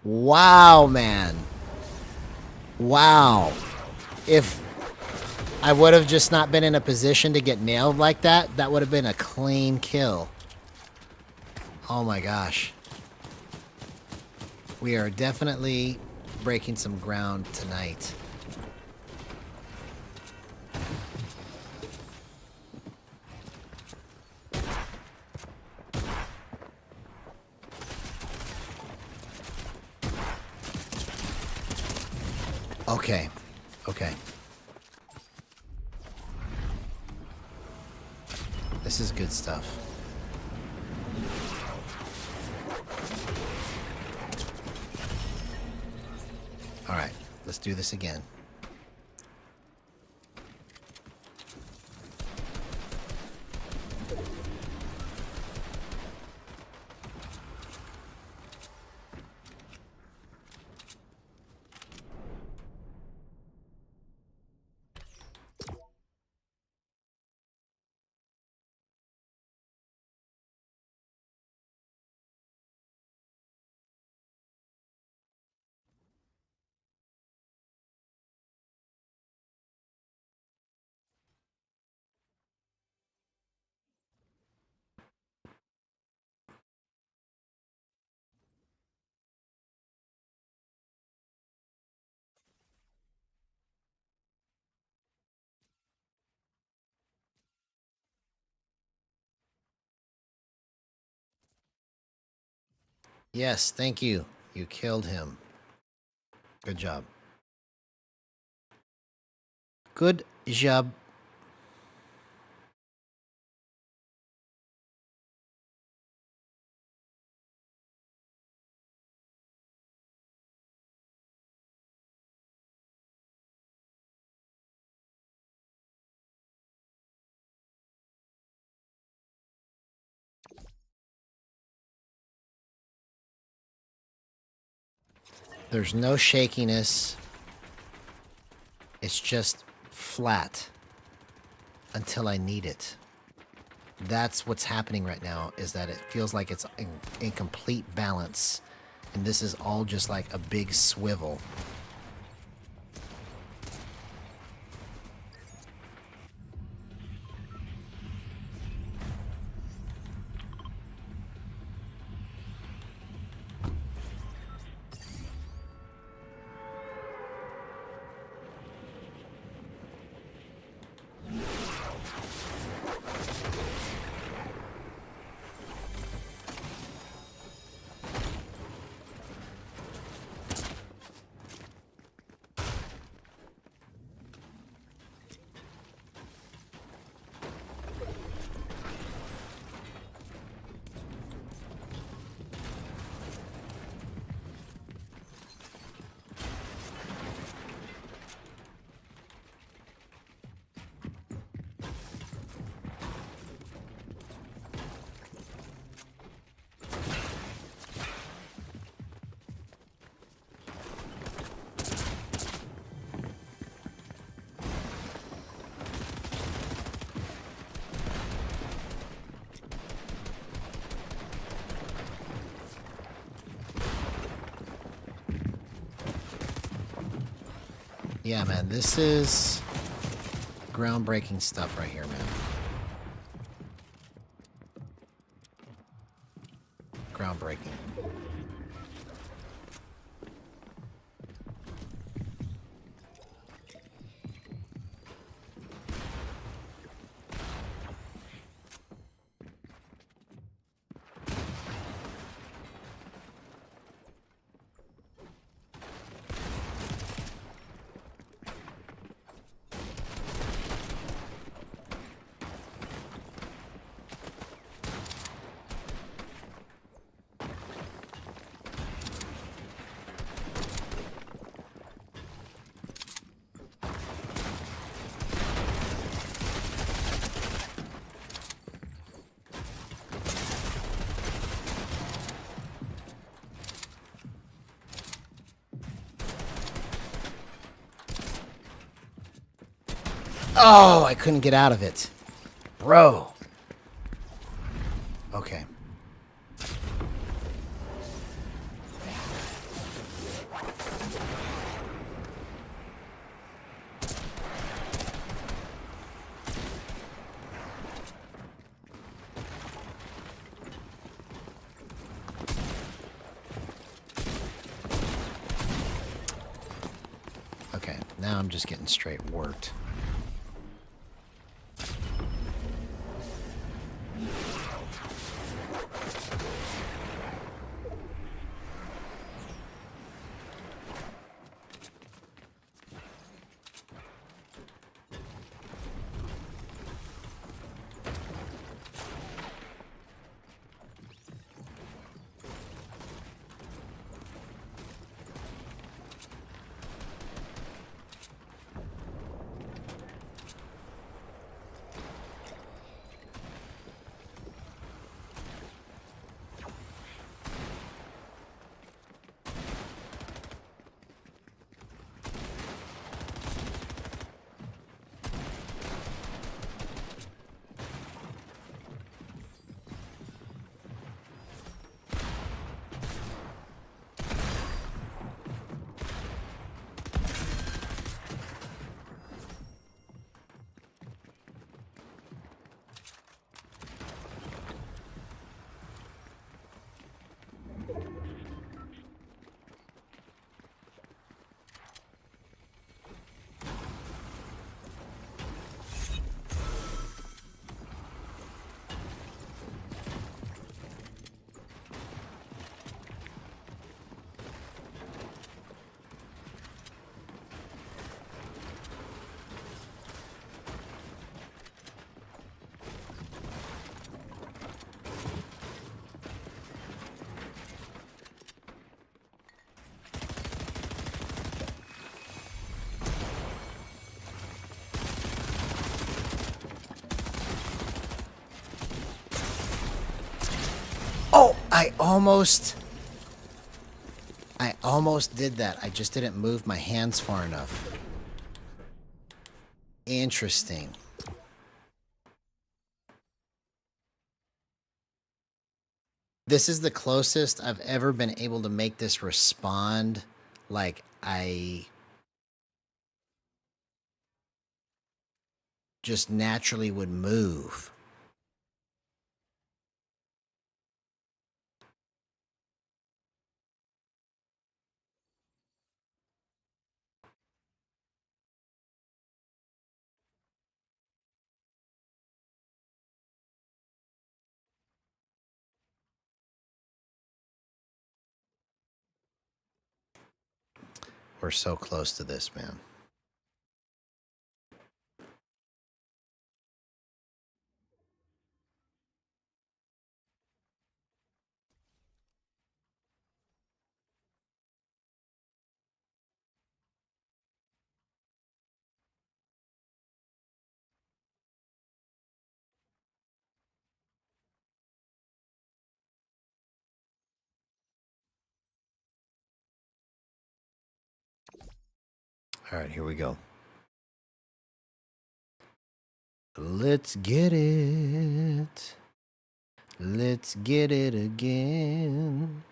Wow, man. Wow. If I would have just not been in a position to get nailed like that, that would have been a clean kill. Oh my gosh. We are definitely breaking some ground tonight. Okay. Okay. This is good stuff. All right, let's do this again. Yes, thank you. You killed him. Good job. Good job. There's no shakiness. It's just flat until I need it. That's what's happening right now, is that it feels like it's in complete balance. And this is all just like a big swivel. Yeah, man, this is groundbreaking stuff right here, man. Groundbreaking. Oh, I couldn't get out of it. Bro. Okay. Okay, now I'm just getting straight worked. Oh, I almost did that. I just didn't move my hands far enough. Interesting. This is the closest I've ever been able to make this respond like I just naturally would move. We're so close to this, man. All right, here we go. Let's get it. Let's get it again.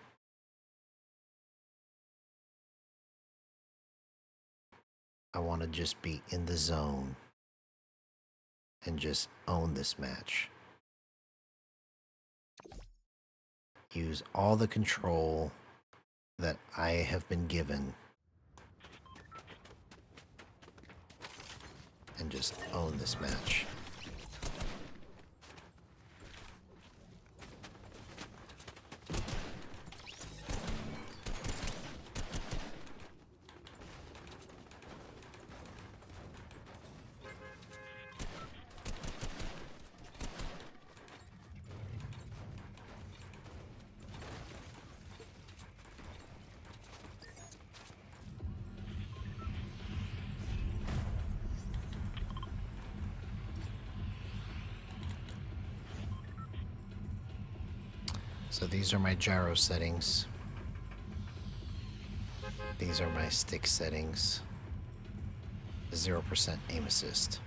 I want to just be in the zone and just own this match. Use all the control that I have been given and just own this match. So these are my gyro settings. These are my stick settings. 0% aim assist.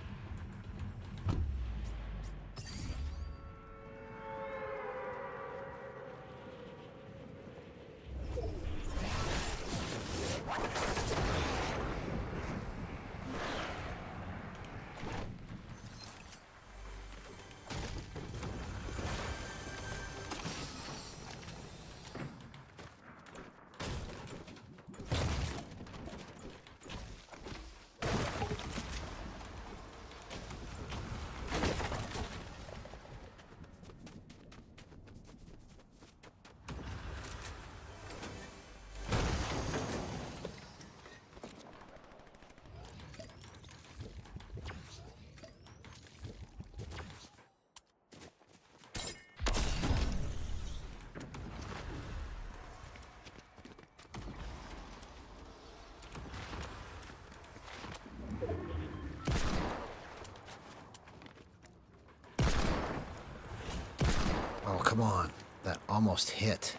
come on. That almost hit.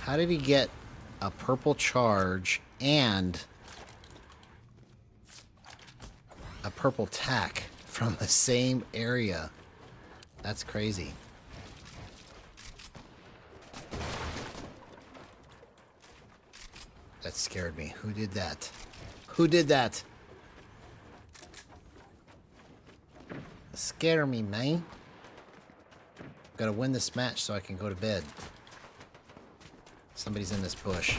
How did he get a purple charge and a purple tack from the same area? That's crazy. That scared me. Who did that? Who did that? Scare me, man. Gotta win this match so I can go to bed. Somebody's in this bush.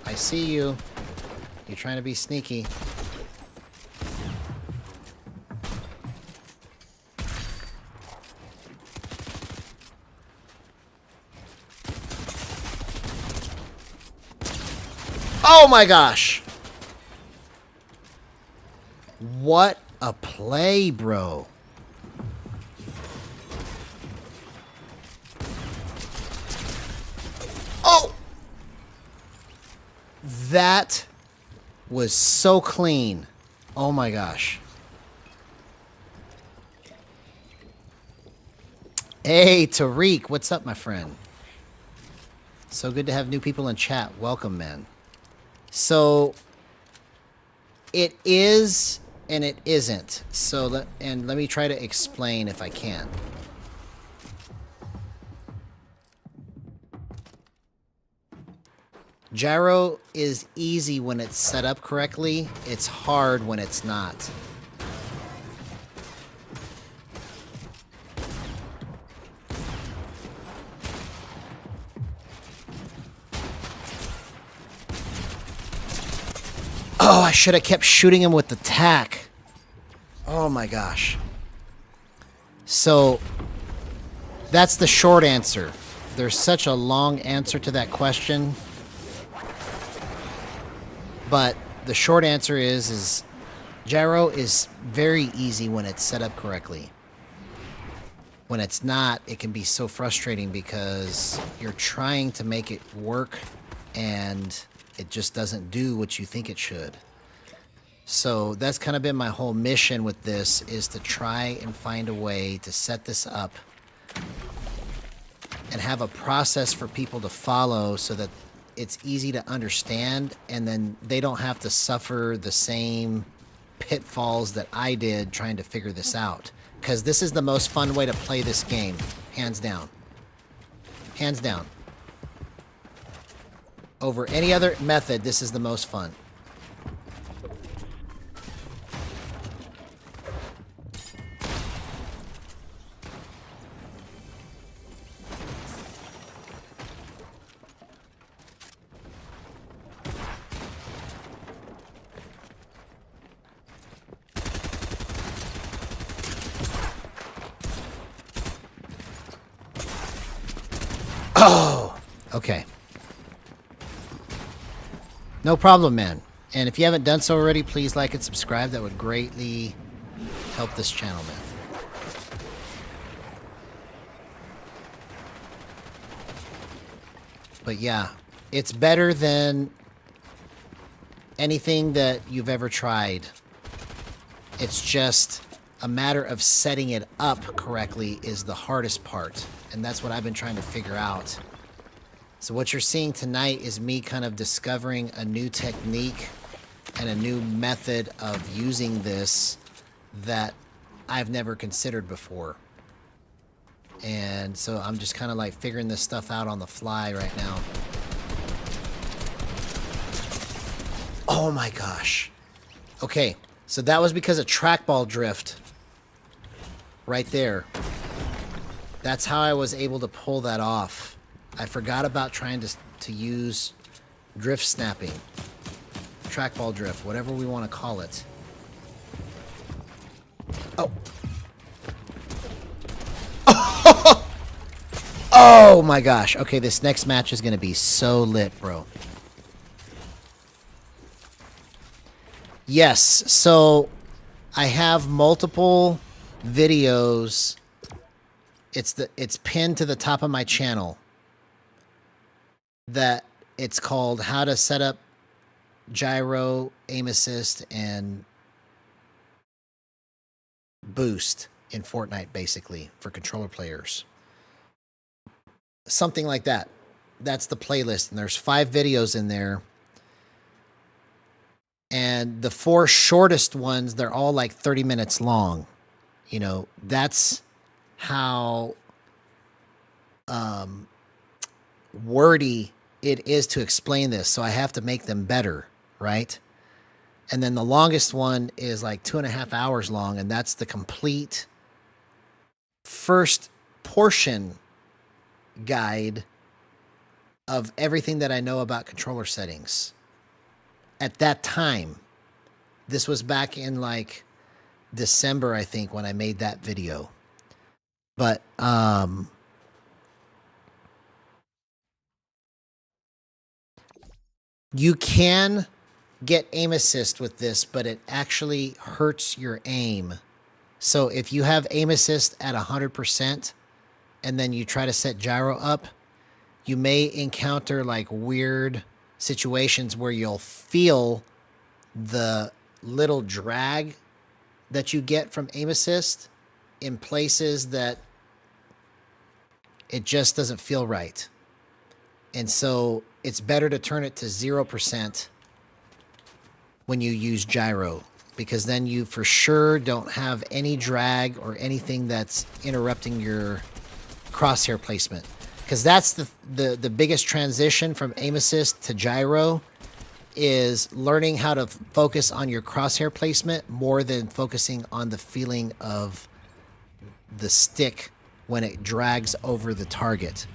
I see you. You're trying to be sneaky. Oh my gosh! What a play, bro. Oh! That was so clean. Oh my gosh. Hey, Tariq, what's up, my friend? So good to have new people in chat. Welcome, man. So, it is and it isn't. So, let me try to explain if I can. Gyro is easy when it's set up correctly. It's hard when it's not. Oh, I should have kept shooting him with the tack. Oh my gosh. So, that's the short answer. There's such a long answer to that question. But the short answer is Gyro is very easy when it's set up correctly. When it's not, it can be so frustrating because you're trying to make it work and it just doesn't do what you think it should. So that's kind of been my whole mission with this, is to try and find a way to set this up and have a process for people to follow so that it's easy to understand, and then they don't have to suffer the same pitfalls that I did trying to figure this out. Because this is the most fun way to play this game. Hands down. Hands down. Over any other method, this is the most fun. Oh, okay. No problem, man. And if you haven't done so already, please like and subscribe. That would greatly help this channel, man. But yeah, it's better than anything that you've ever tried. It's just a matter of setting it up correctly is the hardest part. And that's what I've been trying to figure out. So what you're seeing tonight is me kind of discovering a new technique and a new method of using this that I've never considered before. And so I'm just kind of like figuring this stuff out on the fly right now. Oh my gosh. Okay, so that was because of trackball drift. Right there. That's how I was able to pull that off. I forgot about trying to use drift snapping. Trackball drift, whatever we want to call it. Oh. Oh my gosh. Okay, this next match is going to be so lit, bro. Yes. So I have multiple videos. It's pinned to the top of my channel that it's called how to set up gyro, aim assist, and boost in Fortnite, basically, for controller players. Something like that. That's the playlist, and there's 5 videos in there. And the 4 shortest ones, they're all like 30 minutes long. You know, that's how wordy it is to explain this. So I have to make them better, right? And then the longest one is like 2.5 hours long, and that's the complete first portion guide of everything that I know about controller settings. At that time, this was back in like December, I think, when I made that video. But you can get aim assist with this, but it actually hurts your aim. So if you have aim assist at 100% and then you try to set gyro up, you may encounter like weird situations where you'll feel the little drag that you get from aim assist in places that it just doesn't feel right. And so it's better to turn it to 0% when you use gyro, because then you for sure don't have any drag or anything that's interrupting your crosshair placement. Because that's the biggest transition from aim assist to gyro, is learning how to focus on your crosshair placement more than focusing on the feeling of the stick when it drags over the target.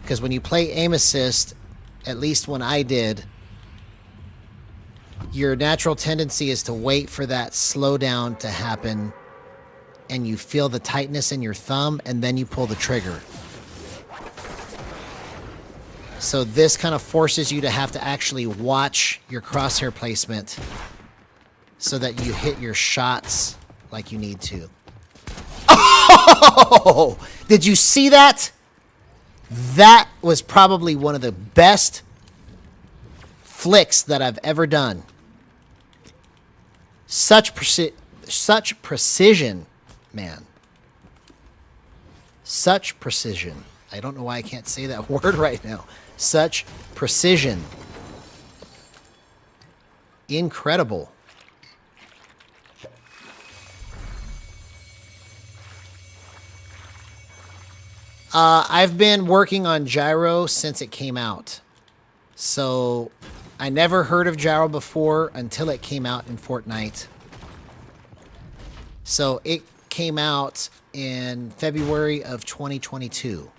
Because when you play aim assist, at least when I did, your natural tendency is to wait for that slowdown to happen, and you feel the tightness in your thumb, and then you pull the trigger. So this kind of forces you to have to actually watch your crosshair placement so that you hit your shots like you need to. Oh! Did you see that? That was probably one of the best flicks that I've ever done. Such precision, man. Such precision. I don't know why I can't say that word right now. Such precision. Incredible. I've been working on gyro since it came out. So I never heard of gyro before until it came out in Fortnite. So it came out in February of 2022.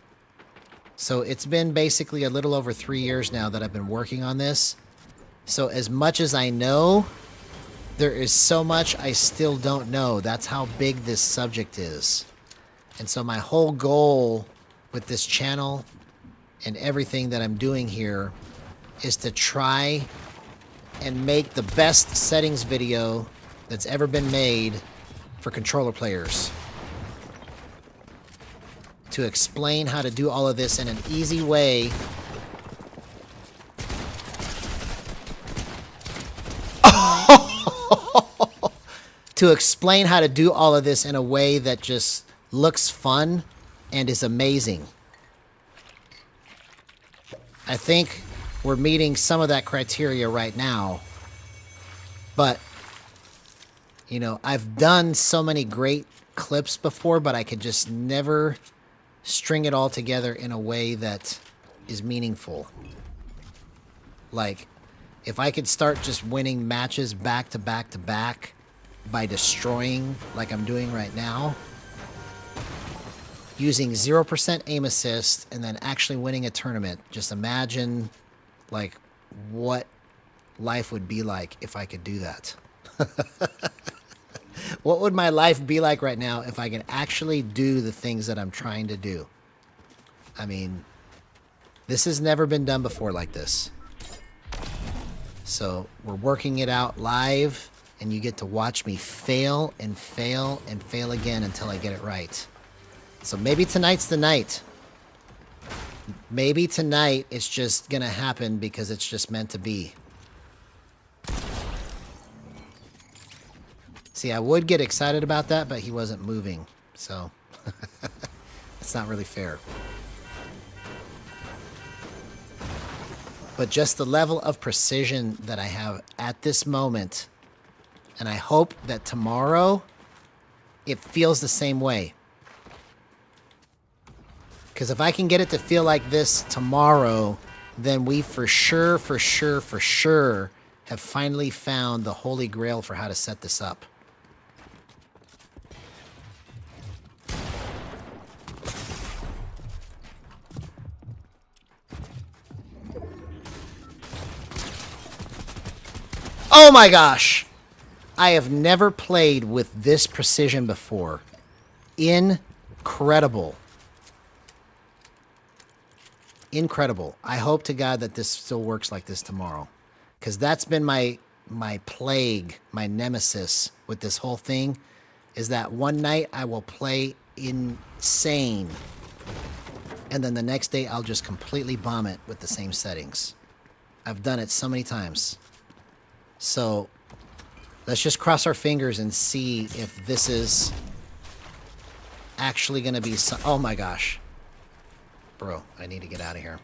So it's been basically a little over 3 years now that I've been working on this. So as much as I know, there is so much I still don't know. That's how big this subject is. And so my whole goal with this channel and everything that I'm doing here is to try and make the best settings video that's ever been made for controller players. To explain how to do all of this in an easy way. To explain how to do all of this in a way that just looks fun and is amazing. I think we're meeting some of that criteria right now. But, you know, I've done so many great clips before, but I could just never string it all together in a way that is meaningful. Like, if I could start just winning matches back to back to back by destroying like I'm doing right now, using 0% aim assist and then actually winning a tournament, just imagine like what life would be like if I could do that. What would my life be like right now if I could actually do the things that I'm trying to do? I mean, this has never been done before like this. So we're working it out live. and you get to watch me fail and fail and fail again until I get it right. So maybe tonight's the night. Maybe tonight it's just gonna happen because it's just meant to be. See, I would get excited about that, but he wasn't moving, so it's not really fair. But just the level of precision that I have at this moment, and I hope that tomorrow it feels the same way. Because if I can get it to feel like this tomorrow, then we for sure have finally found the holy grail for how to set this up. Oh my gosh! I have never played with this precision before. Incredible. Incredible. I hope to God that this still works like this tomorrow. Because that's been my plague, my nemesis with this whole thing, is that one night I will play insane. And then the next day I'll just completely bomb it with the same settings. I've done it so many times. So let's just cross our fingers and see if this is actually going to be some... Oh my gosh. Bro, I need to get out of here.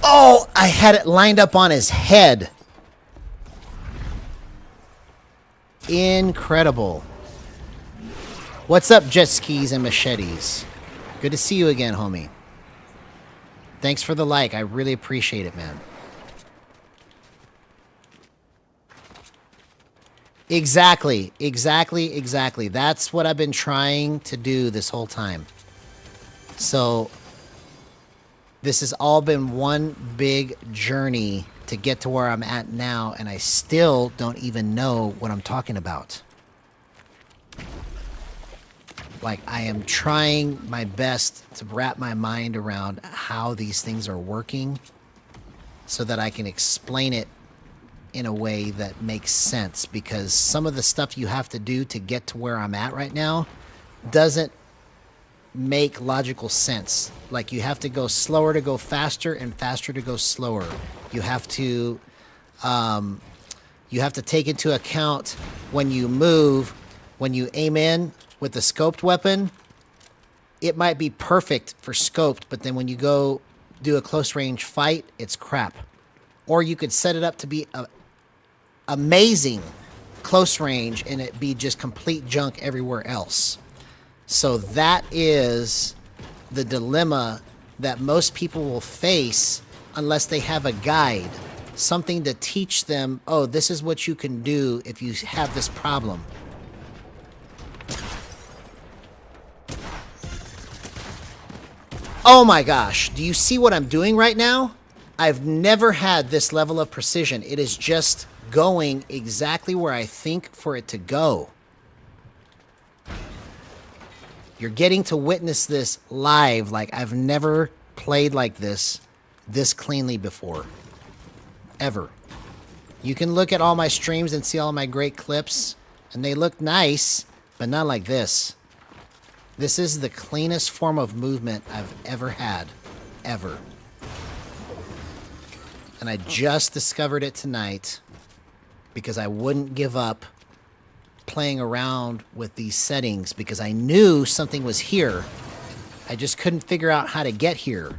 Oh, I had it lined up on his head. Incredible. What's up, jet skis and machetes? Good to see you again, homie. Thanks for the like. I really appreciate it, man. Exactly. That's what I've been trying to do this whole time. So this has all been one big journey to get to where I'm at now, and I still don't even know what I'm talking about. Like, I am trying my best to wrap my mind around how these things are working so that I can explain it in a way that makes sense, because some of the stuff you have to do to get to where I'm at right now doesn't make logical sense. Like, you have to go slower to go faster and faster to go slower. You have to take into account when you move, when you aim in with the scoped weapon, it might be perfect for scoped, but then when you go do a close range fight, it's crap. Or you could set it up to be amazing close range and it be just complete junk everywhere else. So that is the dilemma that most people will face unless they have a guide, something to teach them, oh, this is what you can do if you have this problem. Oh my gosh, do you see what I'm doing right now? I've never had this level of precision. It is just going exactly where I think for it to go. You're getting to witness this live. Like, I've never played like this cleanly before. Ever. You can look at all my streams and see all my great clips, and they look nice, but not like this. This is the cleanest form of movement I've ever had. Ever. And I just discovered it tonight because I wouldn't give up playing around with these settings because I knew something was here. I just couldn't figure out how to get here.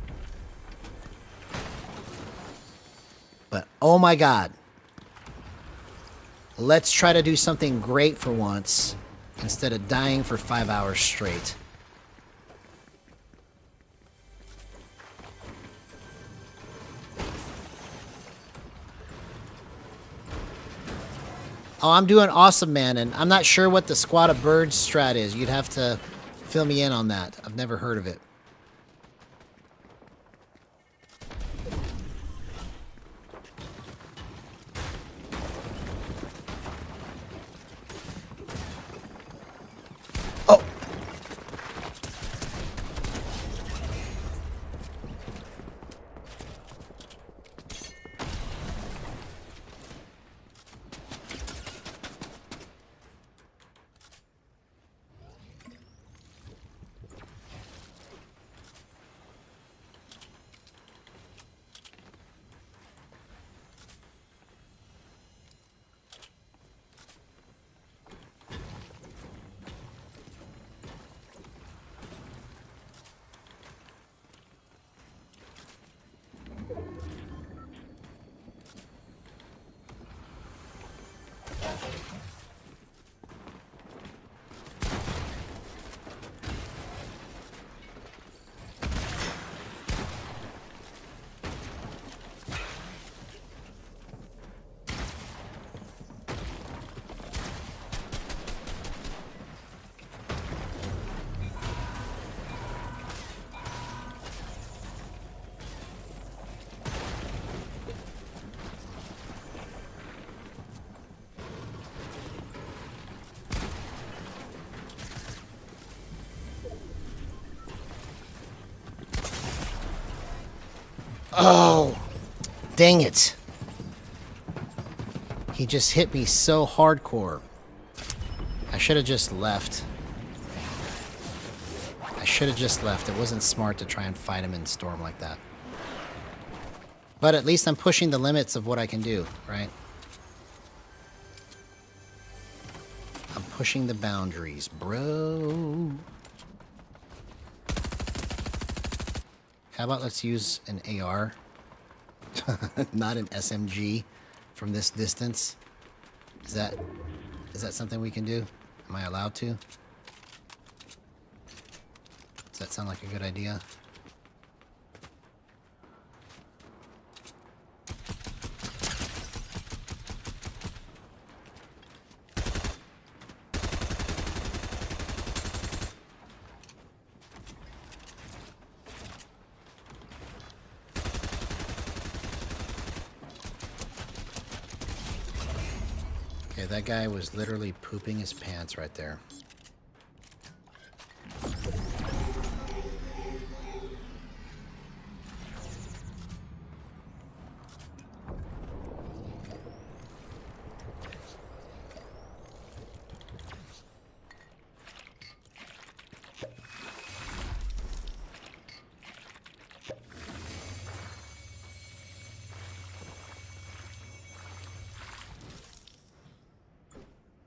But oh my God. Let's try to do something great for once instead of dying for 5 hours straight. Oh, I'm doing awesome, man, and I'm not sure what the squad of birds strat is. You'd have to fill me in on that. I've never heard of it. Oh, dang it. He just hit me so hardcore. I should have just left. It wasn't smart to try and fight him in Storm like that. But at least I'm pushing the limits of what I can do, right? I'm pushing the boundaries, bro. How about let's use an AR? Not an SMG from this distance. Is that something we can do? Am I allowed to? Does that sound like a good idea? Okay, that guy was literally pooping his pants right there.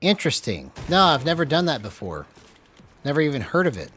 Interesting. No, I've never done that before. Never even heard of it.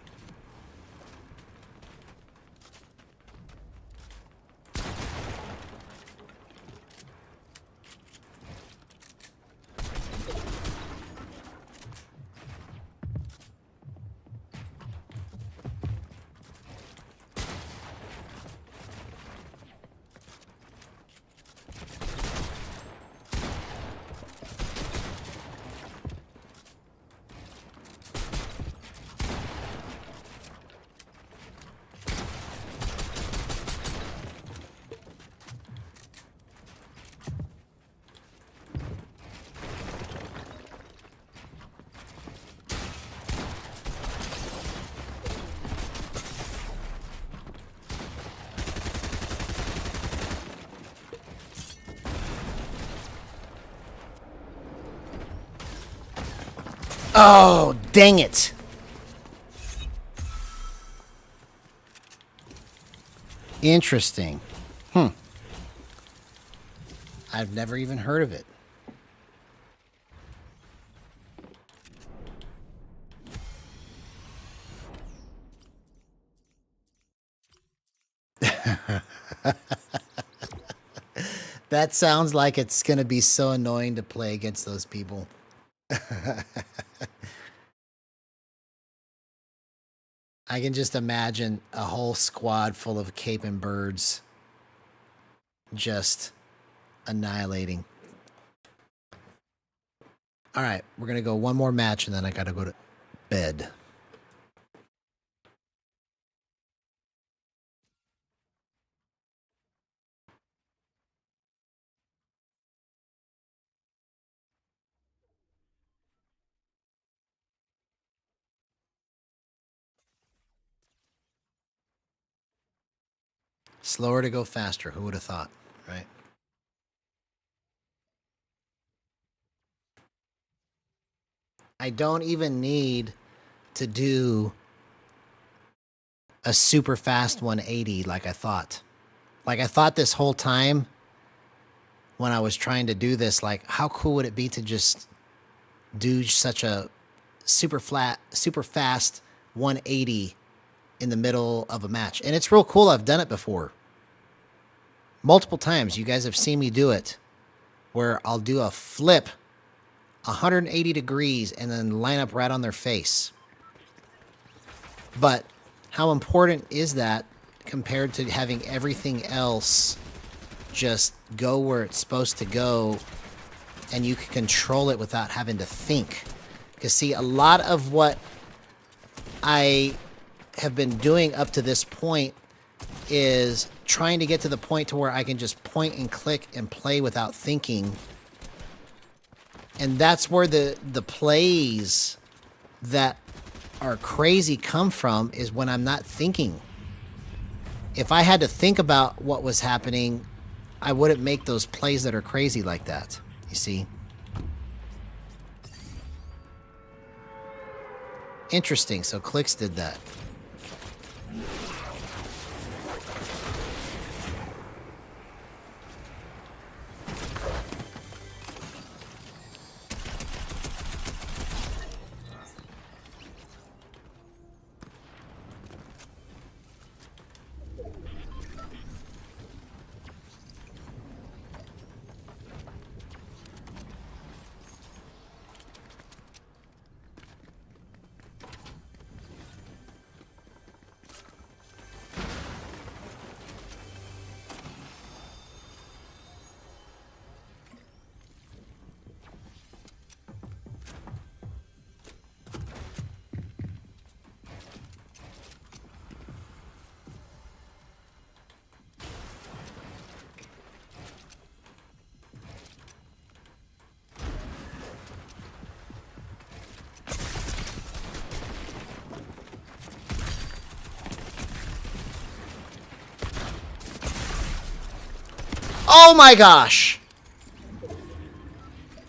Oh, dang it. Interesting. I've never even heard of it. That sounds like it's going to be so annoying to play against those people. I can just imagine a whole squad full of cape and birds just annihilating. All right, we're going to go one more match and then I got to go to bed. Slower to go faster. Who would have thought, right? I don't even need to do a super fast 180 like I thought. Like I thought this whole time when I was trying to do this, like how cool would it be to just do such a super fast 180 in the middle of a match. And it's real cool. I've done it before. Multiple times. You guys have seen me do it where I'll do a flip 180 degrees and then line up right on their face. But how important is that compared to having everything else just go where it's supposed to go and you can control it without having to think? Because see, a lot of what I have been doing up to this point is trying to get to the point to where I can just point and click and play without thinking. And that's where the plays that are crazy come from, is when I'm not thinking. If I had to think about what was happening, I wouldn't make those plays that are crazy like that. You see? Interesting. So Clicks did that. Oh my gosh!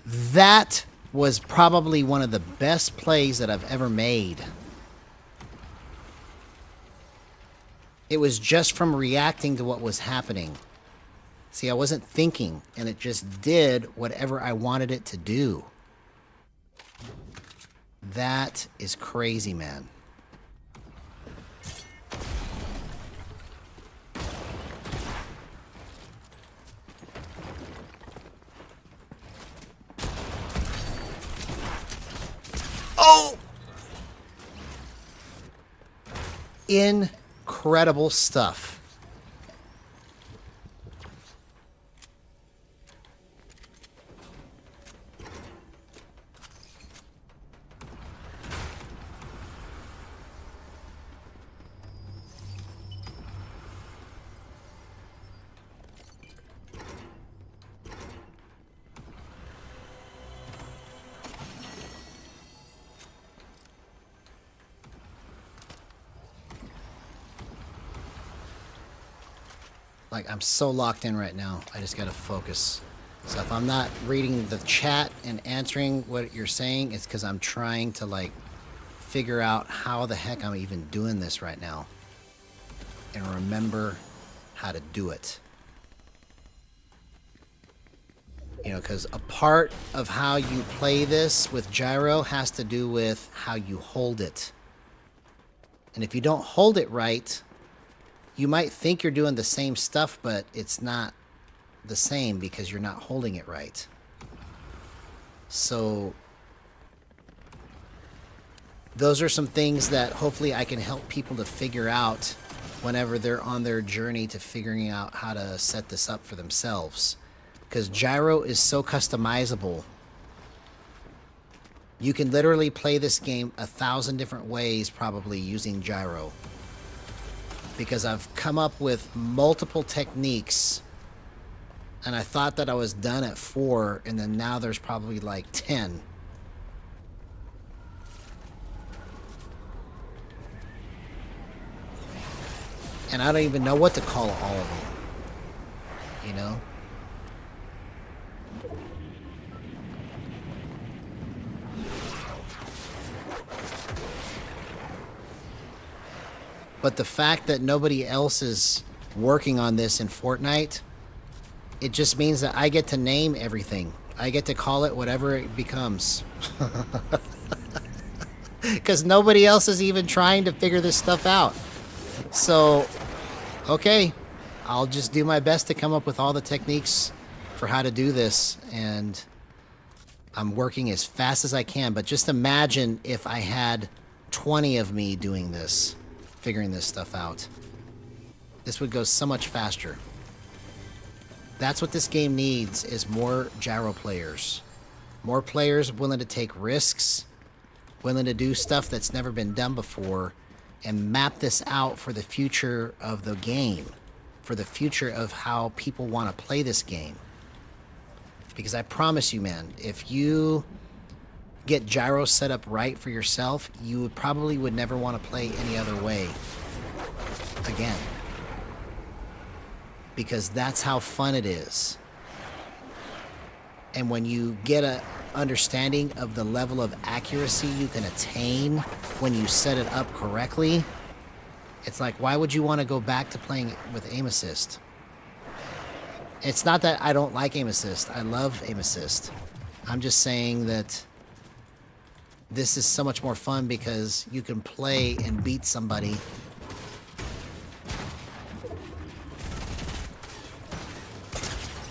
That was probably one of the best plays that I've ever made. It was just from reacting to what was happening. See, I wasn't thinking, and it just did whatever I wanted it to do. That is crazy, man. Oh! Incredible stuff. Like, I'm so locked in right now. I just gotta focus. So if I'm not reading the chat and answering what you're saying, it's because I'm trying to, like, figure out how the heck I'm even doing this right now. And remember how to do it. You know, because a part of how you play this with gyro has to do with how you hold it. And if you don't hold it right, you might think you're doing the same stuff, but it's not the same because you're not holding it right. So those are some things that hopefully I can help people to figure out whenever they're on their journey to figuring out how to set this up for themselves. Because gyro is so customizable. You can literally play this game 1,000 different ways probably using gyro. Because I've come up with multiple techniques, and I thought that I was done at 4, and then now there's probably like 10. And I don't even know what to call all of them, you know? But the fact that nobody else is working on this in Fortnite, it just means that I get to name everything. I get to call it whatever it becomes. Because nobody else is even trying to figure this stuff out. So, okay, I'll just do my best to come up with all the techniques for how to do this. And I'm working as fast as I can. But just imagine if I had 20 of me doing this. Figuring this stuff out. This would go so much faster. That's what this game needs, is more gyro players. More players willing to take risks, willing to do stuff that's never been done before, and map this out for the future of the game, for the future of how people want to play this game. Because I promise you, man, if you get gyro set up right for yourself, you probably would never want to play any other way again. because that's how fun it is. And when you get a understanding of the level of accuracy you can attain when you set it up correctly, it's like, why would you want to go back to playing it with aim assist? It's not that I don't like aim assist. I love aim assist. I'm just saying that this is so much more fun because you can play and beat somebody.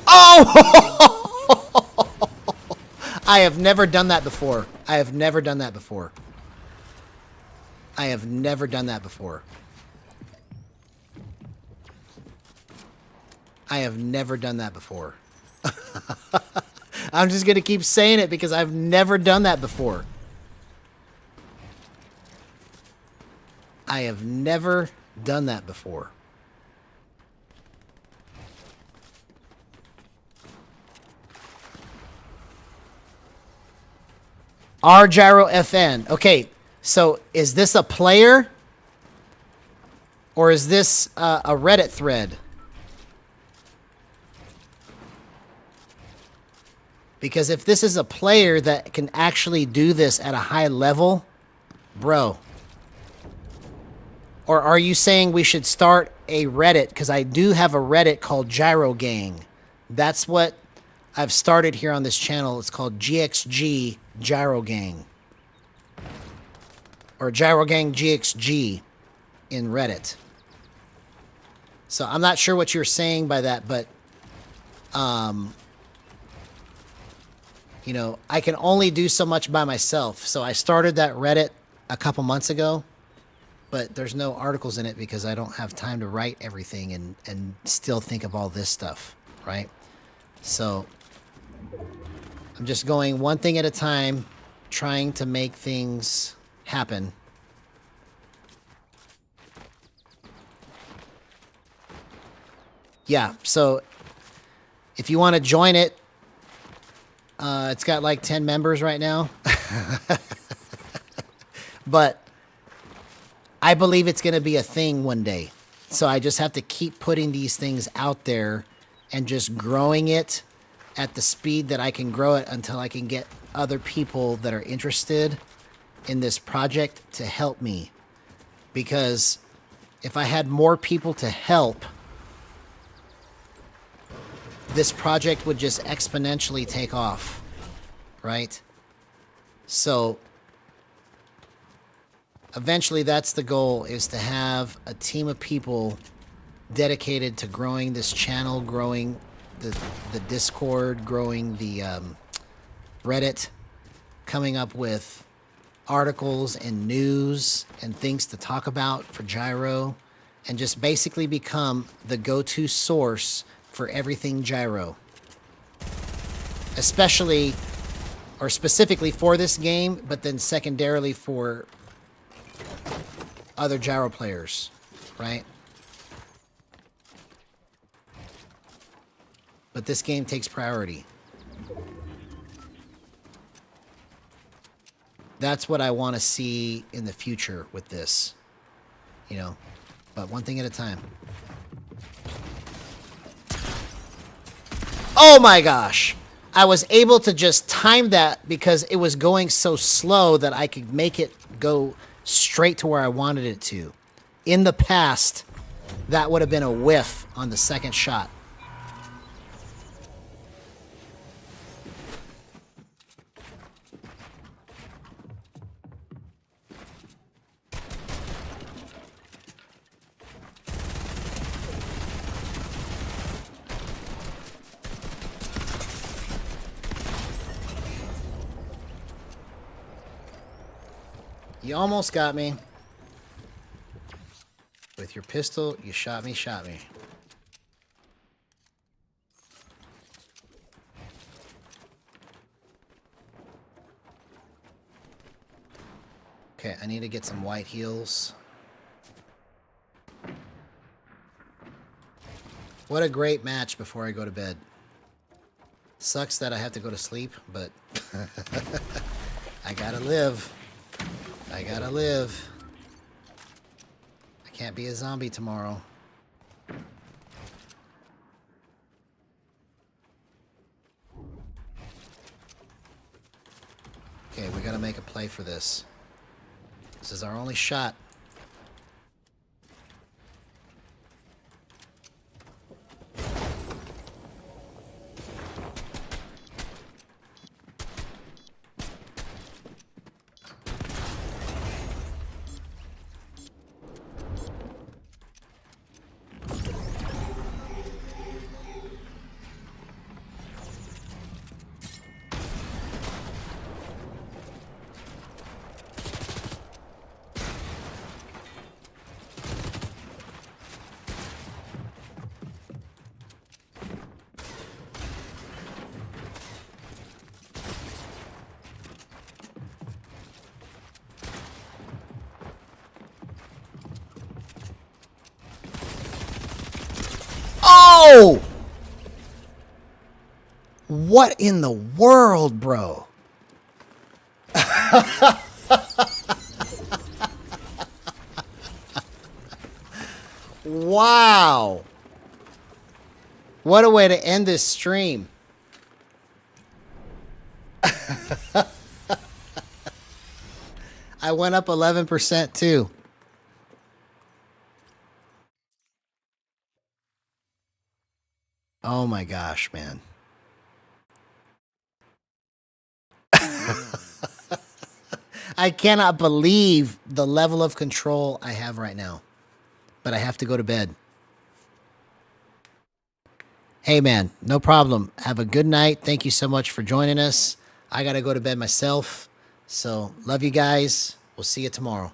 Oh! I have never done that before. I have never done that before. I have never done that before. I have never done that before. I'm just going to keep saying it because I've never done that before. I have never done that before. R Gyro FN. Okay, so is this a player? Or is this a Reddit thread? Because if this is a player that can actually do this at a high level, bro. Or are you saying we should start a Reddit? Because I do have a Reddit called Gyro Gang. That's what I've started here on this channel. It's called GXG Gyro Gang. Or Gyro Gang GXG in Reddit. So I'm not sure what you're saying by that, but you know, I can only do so much by myself. So I started that Reddit a couple months ago, but there's no articles in it because I don't have time to write everything and still think of all this stuff, right? So I'm just going one thing at a time, trying to make things happen. Yeah, so if you want to join it, it's got like 10 members right now. But I believe it's going to be a thing one day. So I just have to keep putting these things out there and just growing it at the speed that I can grow it until I can get other people that are interested in this project to help me. Because if I had more people to help, this project would just exponentially take off, right? So eventually that's the goal, is to have a team of people dedicated to growing this channel, growing the Discord, growing the Reddit, coming up with articles and news and things to talk about for Gyro, and just basically become the go-to source for everything Gyro. Especially, or specifically for this game, but then secondarily for other Gyro players, right? But this game takes priority. That's what I want to see in the future with this, you know, but one thing at a time. Oh my gosh! I was able to just time that because it was going so slow that I could make it go straight to where I wanted it to. In the past, that would have been a whiff on the second shot. You almost got me. With your pistol, you shot me, shot me. Okay, I need to get some white heals. What a great match before I go to bed. Sucks that I have to go to sleep, but I gotta live. I gotta live. I can't be a zombie tomorrow. play for this. This is our only shot. Oh! What in the world, bro? Wow. What a way to end this stream. I went up 11% too. Oh my gosh, man. I cannot believe the level of control I have right now. But I have to go to bed. Hey, man, no problem. Have a good night. Thank you so much for joining us. I got to go to bed myself. So, love you guys. We'll see you tomorrow.